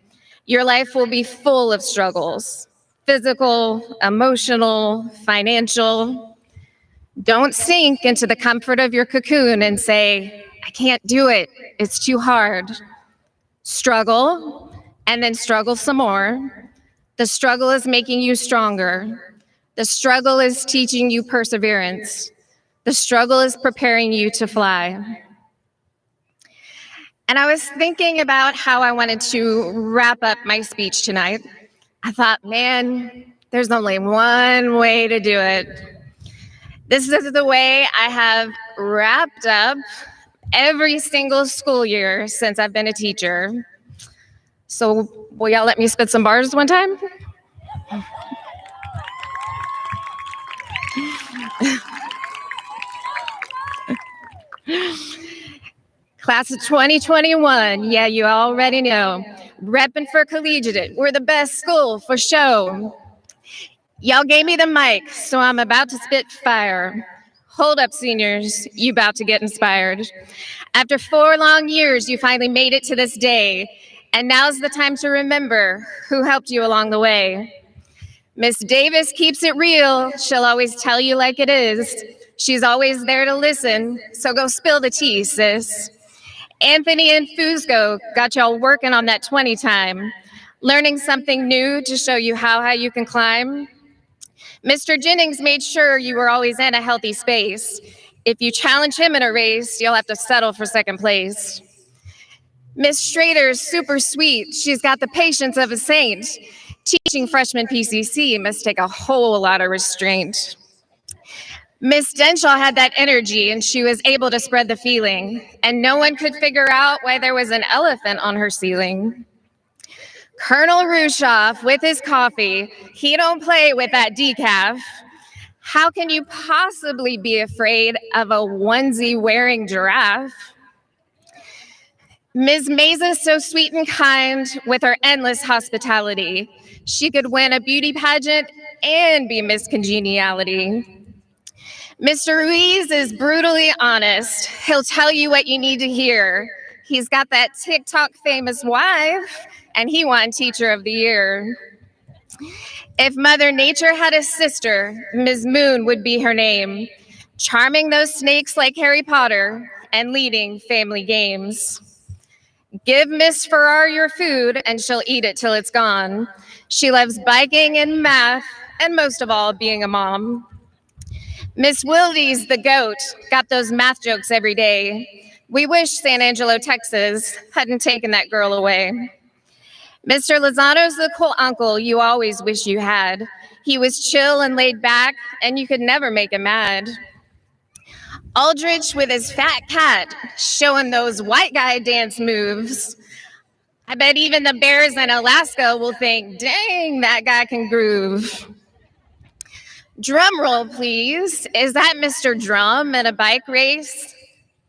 Your life will be full of struggles, physical, emotional, financial. Don't sink into the comfort of your cocoon and say, I can't do it, it's too hard. Struggle, and then struggle some more. The struggle is making you stronger. The struggle is teaching you perseverance. The struggle is preparing you to fly. And I was thinking about how I wanted to wrap up my speech tonight. I thought, man, there's only one way to do it. This is the way I have wrapped up every single school year since I've been a teacher. So will y'all let me spit some bars one time? Class of 2021, yeah, you already know. Repping for Collegiate, we're the best school for show. Y'all gave me the mic, so I'm about to spit fire. Hold up, seniors, you about to get inspired. After 4 long years, you finally made it to this day, and now's the time to remember who helped you along the way. Miss Davis keeps it real, she'll always tell you like it is. She's always there to listen, so go spill the tea, sis. Anthony and Fusco got y'all working on that 20 time, learning something new to show you how you can climb. Mr. Jennings made sure you were always in a healthy space. If you challenge him in a race, you'll have to settle for second place. Miss Schrader's super sweet. She's got the patience of a saint. Teaching freshman PCC must take a whole lot of restraint. Miss Denshaw had that energy and she was able to spread the feeling, and no one could figure out why there was an elephant on her ceiling. Colonel Rushoff with his coffee, he don't play with that decaf. How can you possibly be afraid of a onesie-wearing giraffe? Ms. Mesa's so sweet and kind with her endless hospitality. She could win a beauty pageant and be Miss Congeniality. Mr. Ruiz is brutally honest. He'll tell you what you need to hear. He's got that TikTok famous wife, and he won Teacher of the Year. If Mother Nature had a sister, Ms. Moon would be her name, charming those snakes like Harry Potter and leading family games. Give Miss Farrar your food and she'll eat it till it's gone. She loves biking and math, and most of all, being a mom. Miss Wildy's the goat, got those math jokes every day. We wish San Angelo, Texas hadn't taken that girl away. Mr. Lozano's the cool uncle you always wish you had. He was chill and laid back, and you could never make him mad. Aldrich with his fat cat, showing those white guy dance moves. I bet even the bears in Alaska will think, dang, that guy can groove. Drum roll, please. Is that Mr. Drum in a bike race?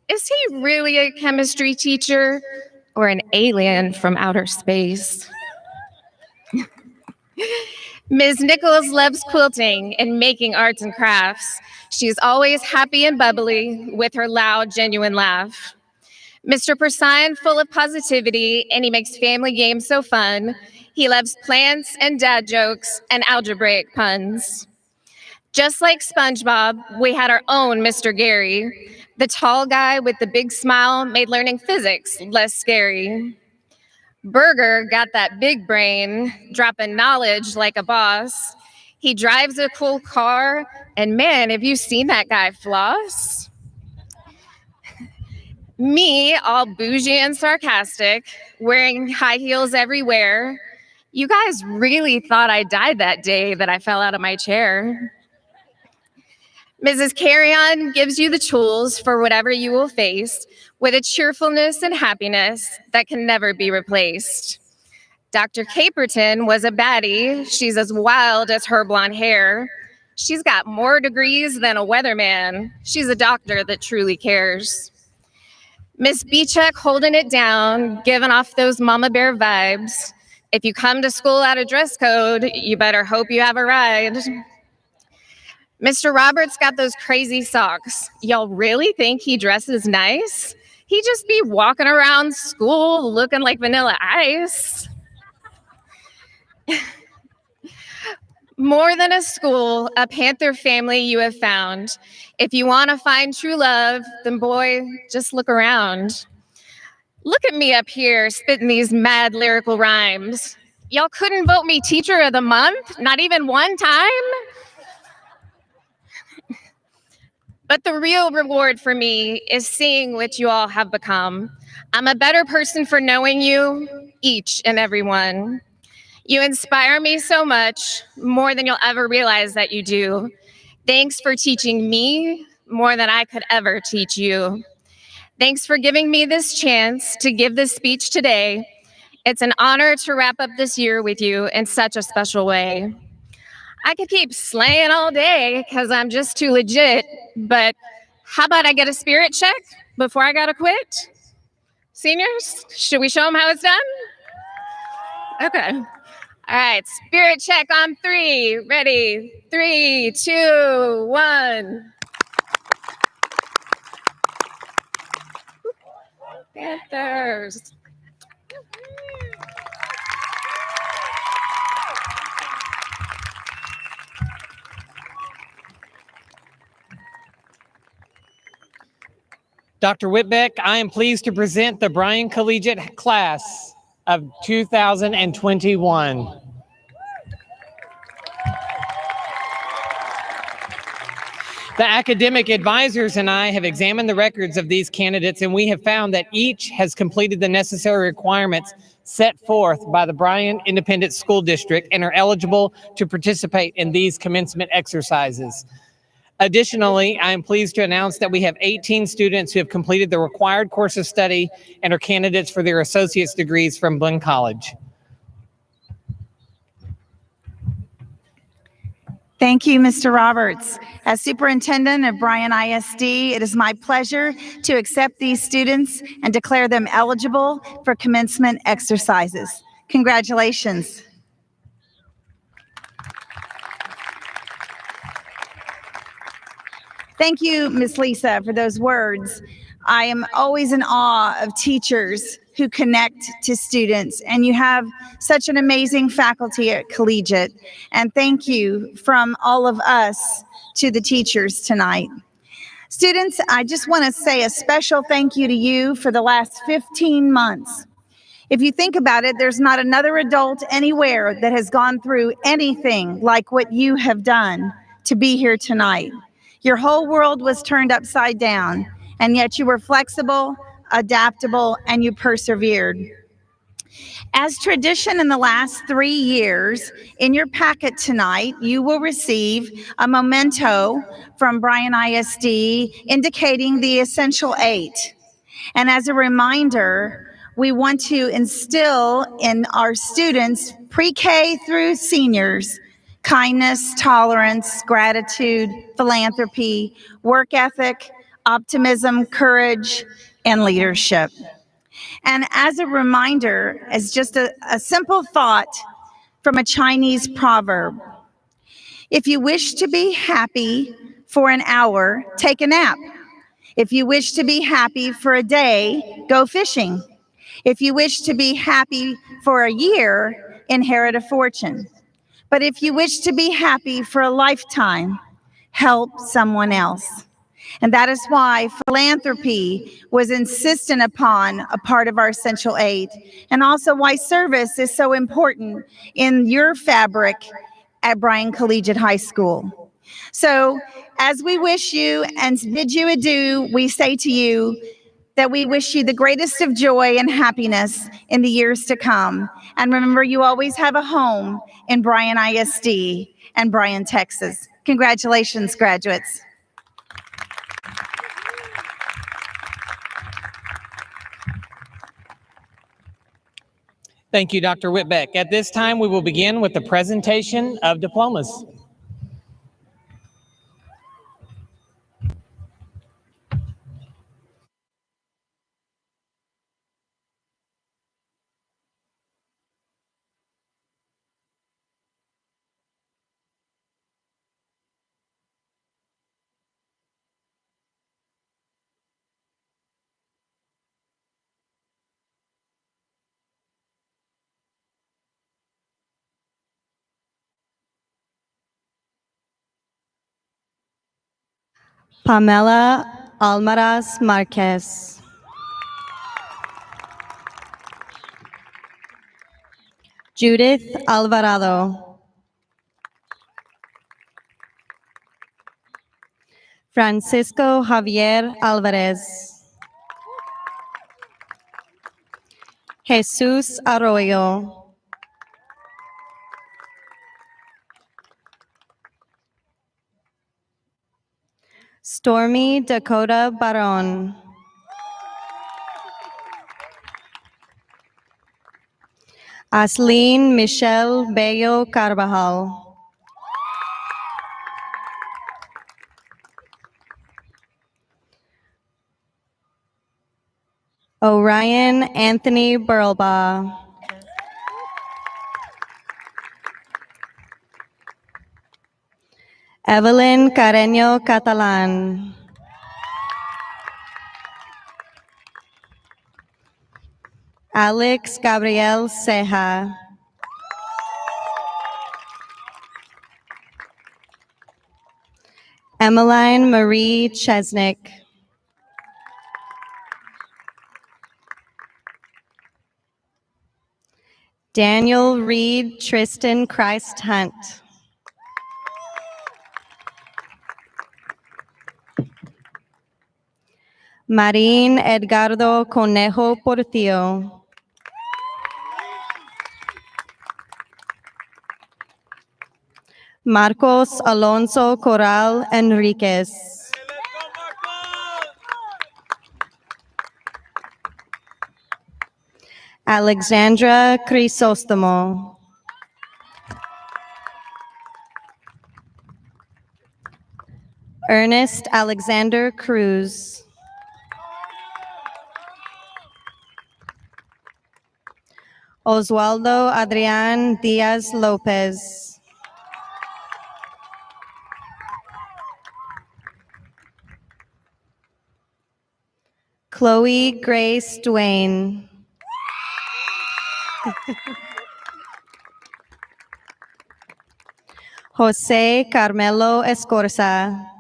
Is he really a chemistry teacher or an alien from outer space? Ms. Nichols loves quilting and making arts and crafts. She's always happy and bubbly with her loud, genuine laugh. Mr. Persine, full of positivity, and he makes family games so fun. He loves plants and dad jokes and algebraic puns. Just like SpongeBob, we had our own Mr. Gary. The tall guy with the big smile made learning physics less scary. Berger got that big brain, dropping knowledge like a boss. He drives a cool car, and man, have you seen that guy floss? Me, all bougie and sarcastic, wearing high heels everywhere. You guys really thought I died that day that I fell out of my chair. Mrs. Carrion gives you the tools for whatever you will face with a cheerfulness and happiness that can never be replaced. Dr. Caperton was a baddie. She's as wild as her blonde hair. She's got more degrees than a weatherman. She's a doctor that truly cares. Miss Beechek holding it down, giving off those mama bear vibes. If you come to school out of dress code, you better hope you have a ride. Mr. Roberts got those crazy socks. Y'all really think he dresses nice? He just be walking around school looking like Vanilla Ice. More than a school, a Panther family you have found. If you want to find true love, then boy, just look around. Look at me up here spitting these mad lyrical rhymes. Y'all couldn't vote me Teacher of the Month, not even one time? But the real reward for me is seeing what you all have become. I'm a better person for knowing you, each and every one. You inspire me so much, more than you'll ever realize that you do. Thanks for teaching me more than I could ever teach you. Thanks for giving me this chance to give this speech today. It's an honor to wrap up this year with you in such a special way. I could keep slaying all day because I'm just too legit, but how about I get a spirit check before I gotta quit? Seniors, should we show them how it's done? Okay. All right, spirit check on 3. Ready? 3, 2, 1. Panthers. Dr. Whitbeck, I am pleased to present the Bryan Collegiate class of 2021. The academic advisors and I have examined the records of these candidates, and we have found that each has completed the necessary requirements set forth by the Bryan Independent School District and are eligible to participate in these commencement exercises. Additionally, I am pleased to announce that we have 18 students who have completed the required course of study and are candidates for their associate's degrees from Bryan College. Thank you, Mr. Roberts. As superintendent of Bryan ISD, it is my pleasure to accept these students and declare them eligible for commencement exercises. Congratulations. Thank you, Ms. Lisa, for those words. I am always in awe of teachers who connect to students, and you have such an amazing faculty at Collegiate. And thank you from all of us to the teachers tonight. Students, I just want to say a special thank you to you for the last 15 months. If you think about it, there's not another adult anywhere that has gone through anything like what you have done to be here tonight. Your whole world was turned upside down, and yet you were flexible, adaptable, and you persevered. As tradition in the last 3 years, in your packet tonight, you will receive a memento from Bryan ISD indicating the Essential 8. And as a reminder, we want to instill in our students, pre-K through seniors, kindness, tolerance, gratitude, philanthropy, work ethic, optimism, courage, and leadership. And as a reminder, as just a simple thought from a Chinese proverb, if you wish to be happy for an hour, take a nap. If you wish to be happy for a day, go fishing. If you wish to be happy for a year, inherit a fortune. But if you wish to be happy for a lifetime, help someone else. And that is why philanthropy was insistent upon a part of our Essential 8, and also why service is so important in your fabric at Bryan Collegiate High School. So as we wish you and bid you adieu, we say to you that we wish you the greatest of joy and happiness in the years to come. And remember, you always have a home in Bryan ISD and Bryan, Texas. Congratulations, graduates. Thank you, Dr. Whitbeck. At this time, we will begin with the presentation of diplomas. Pamela Almaraz Marquez. Judith Alvarado. Francisco Javier Alvarez. Jesus Arroyo. Stormy Dakota Baron. Asleen Michelle Bello Carvajal. Orion Anthony Burlbaugh. Evelyn Carreño Catalan. Alex Gabriel Ceja. Emmeline Marie Chesnick. Daniel Reed Tristan Christ Hunt. Marín Edgardo Conejo Portillo. Marcos Alonso Corral Enriquez. Alexandra Crisostomo. Ernest Alexander Cruz. Oswaldo Adrián Díaz López. Chloe Grace Duane. Jose Carmelo Escorza.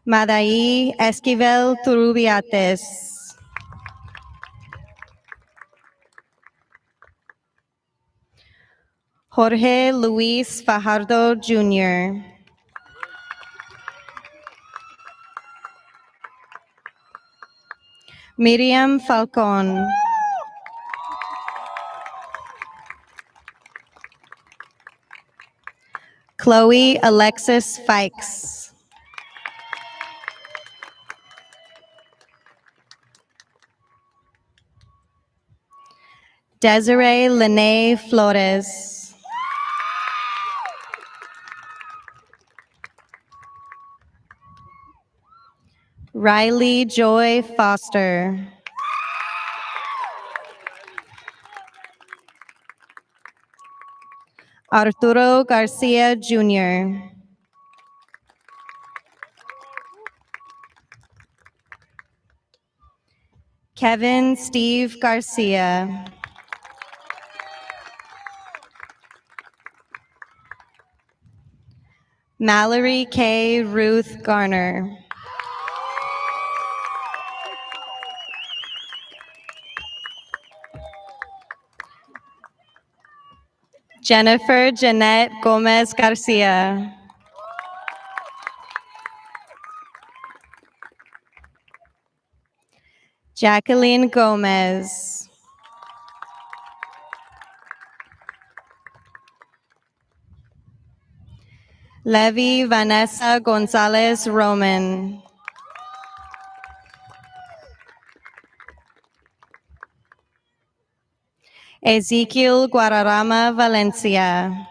Madaí Esquivel Turubiates. Jorge Luis Fajardo Jr. Miriam Falcón. Chloe Alexis Fikes. Desiree Lene Flores. Riley Joy Foster. Arturo Garcia Jr. Kevin Steve Garcia. Mallory K. Ruth Garner. Jennifer Jeanette Gomez Garcia. Jacqueline Gomez. Levy Vanessa Gonzalez Roman. Ezekiel Guadarrama Valencia.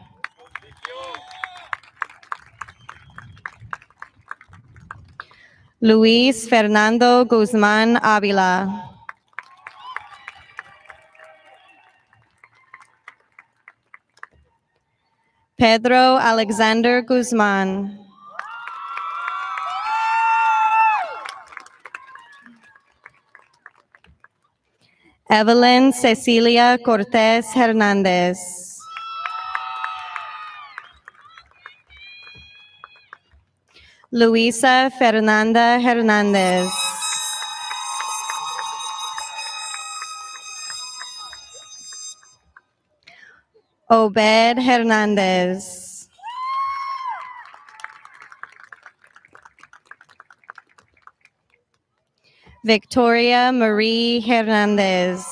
Luis Fernando Guzman Avila. Pedro Alexander Guzman. Evelyn Cecilia Cortez Hernandez. Luisa Fernanda Hernandez. Obed Hernandez. Victoria Marie Hernandez.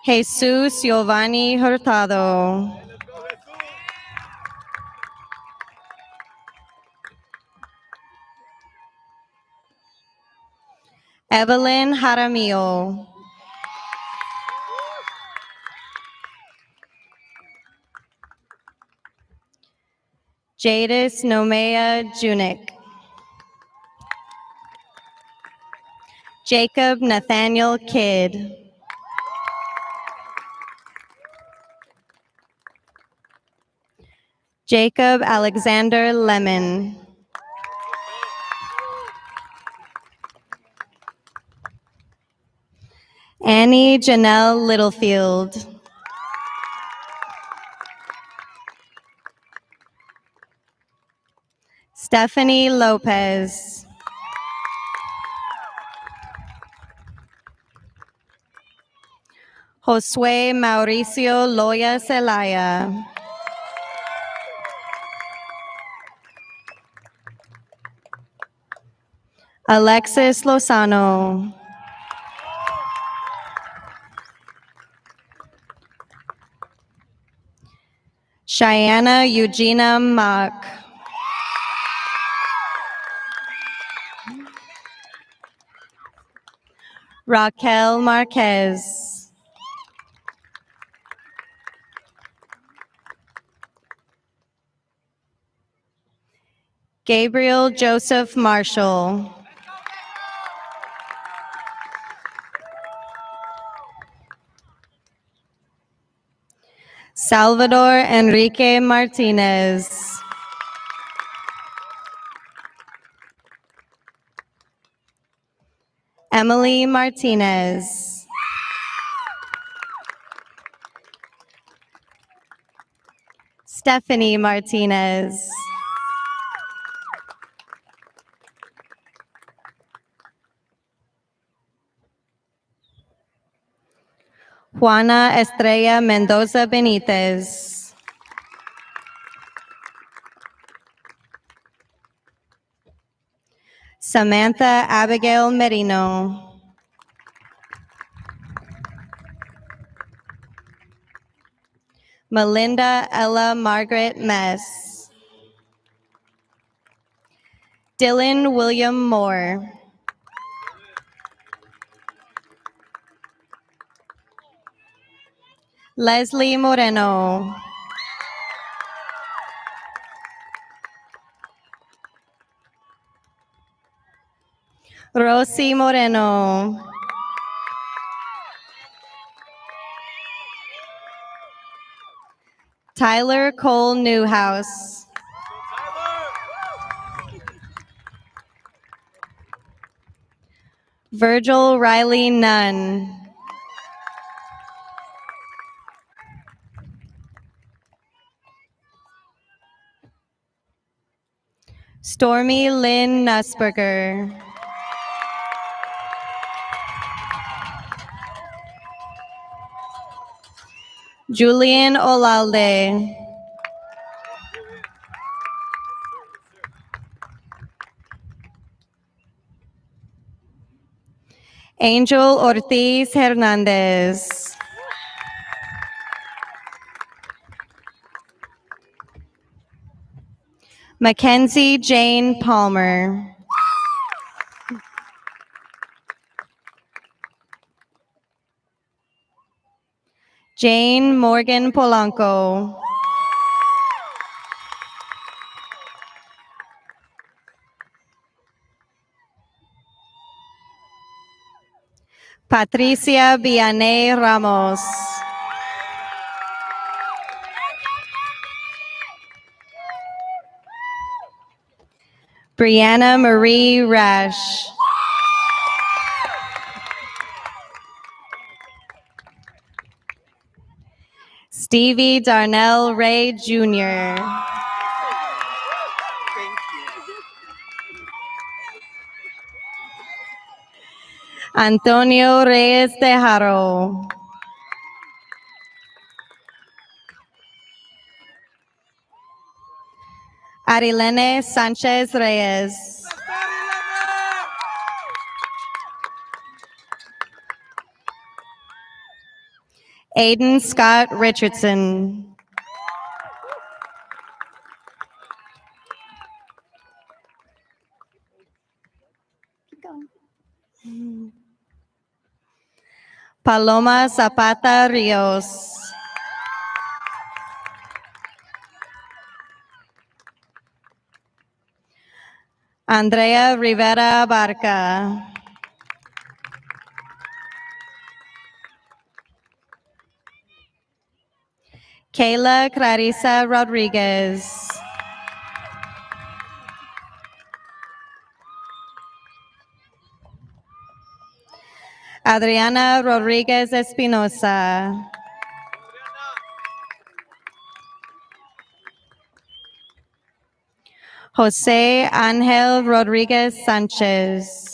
Jesus Giovanni Hurtado. Evelyn Jaramillo. Jadis Nomea Junik. Jacob Nathaniel Kidd. Jacob Alexander Lemon. Annie Janelle Littlefield. Stephanie Lopez. Josue Mauricio Loya Celaya. Alexis Lozano. Cheyenne Eugenia Mock. Raquel Marquez. Gabriel Joseph Marshall. Salvador Enrique Martinez. Emily Martinez. Stephanie Martinez. Juana Estrella Mendoza Benitez. Samantha Abigail Merino. Melinda Ella Margaret Mess. Dylan William Moore. Leslie Moreno. Rosie Moreno. Tyler Cole Newhouse. Virgil Riley Nunn. Stormy Lynn Nussberger. Julian Olalde. Angel Ortiz Hernandez. Mackenzie Jane Palmer. Jane Morgan Polanco. Patricia Vianney Ramos. Brianna Marie Rash. Stevie Darnell Ray Jr. Antonio Reyes Tejaro. Arilene Sanchez Reyes. Aiden Scott Richardson. Paloma Zapata Rios. Andrea Rivera Barca. Kayla Clarissa Rodriguez. Adriana Rodriguez Espinosa. Jose Angel Rodriguez Sanchez.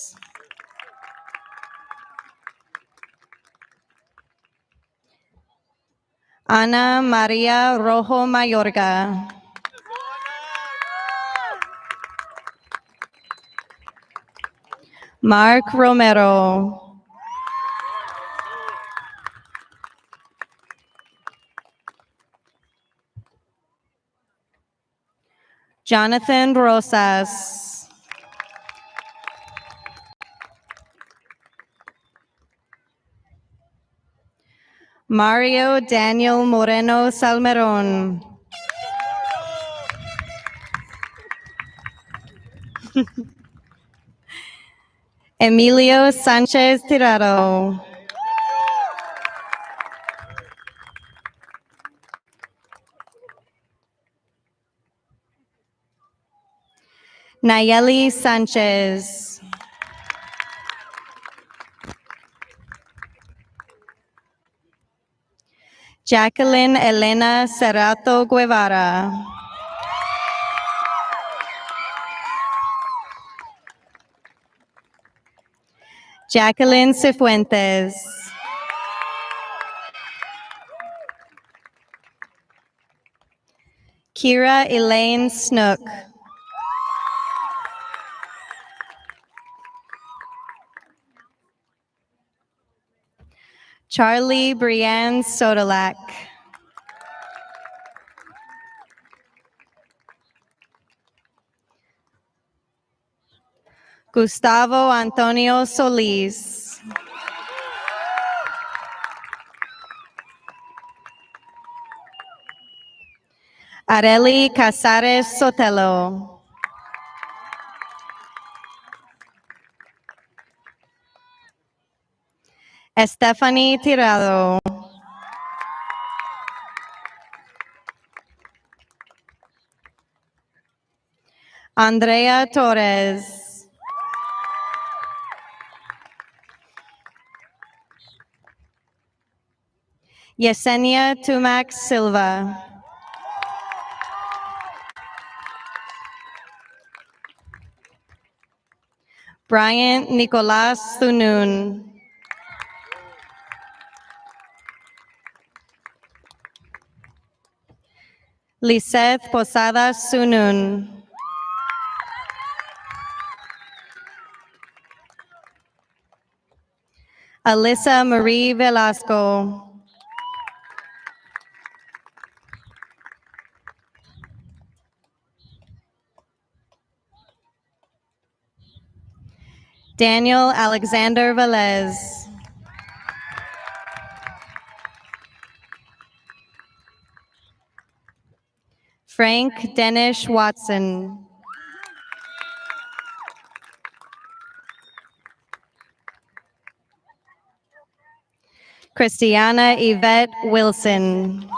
Ana Maria Rojo Mayorga. Mark Romero. Jonathan Rosas. Mario Daniel Moreno Salmeron. Emilio Sanchez Tirado. Nayeli Sanchez. Jacqueline Elena Cerrato Guevara. Jacqueline Cifuentes. Kira Elaine Snook. Charlie Brianne Sodalak. Gustavo Antonio Solis. Areli Casares Sotelo. Stephanie Tirado. Andrea Torres. Yesenia Tumac Silva. Bryant Nicolas Thunun. Liseth Posadas Sunun. Alyssa Marie Velasco. Daniel Alexander Velez. Frank Denish Watson. Christiana Yvette Wilson.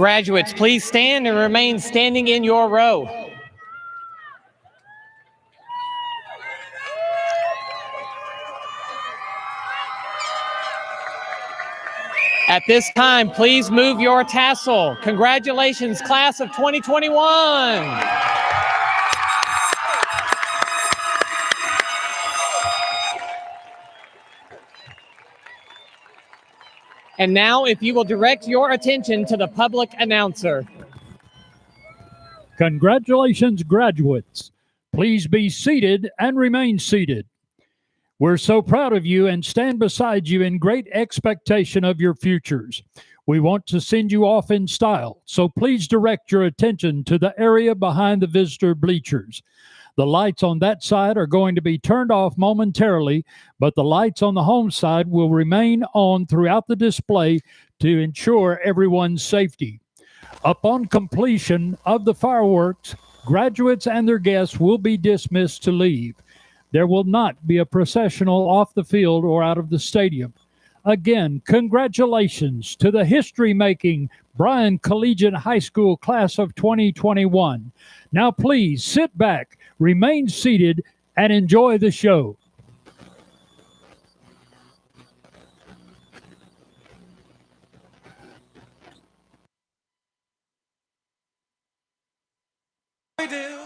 Graduates, please stand and remain standing in your row. At this time, please move your tassel. Congratulations, class of 2021. And now, if you will direct your attention to the public announcer. Congratulations, graduates. Please be seated and remain seated. We're so proud of you and stand beside you in great expectation of your futures. We want to send you off in style, so please direct your attention to the area behind the visitor bleachers. The lights on that side are going to be turned off momentarily, but the lights on the home side will remain on throughout the display to ensure everyone's safety. Upon completion of the fireworks, graduates and their guests will be dismissed to leave. There will not be a processional off the field or out of the stadium. Again, congratulations to the history-making Bryan Collegiate High School class of 2021. Now please sit back, remain seated, and enjoy the show. We do.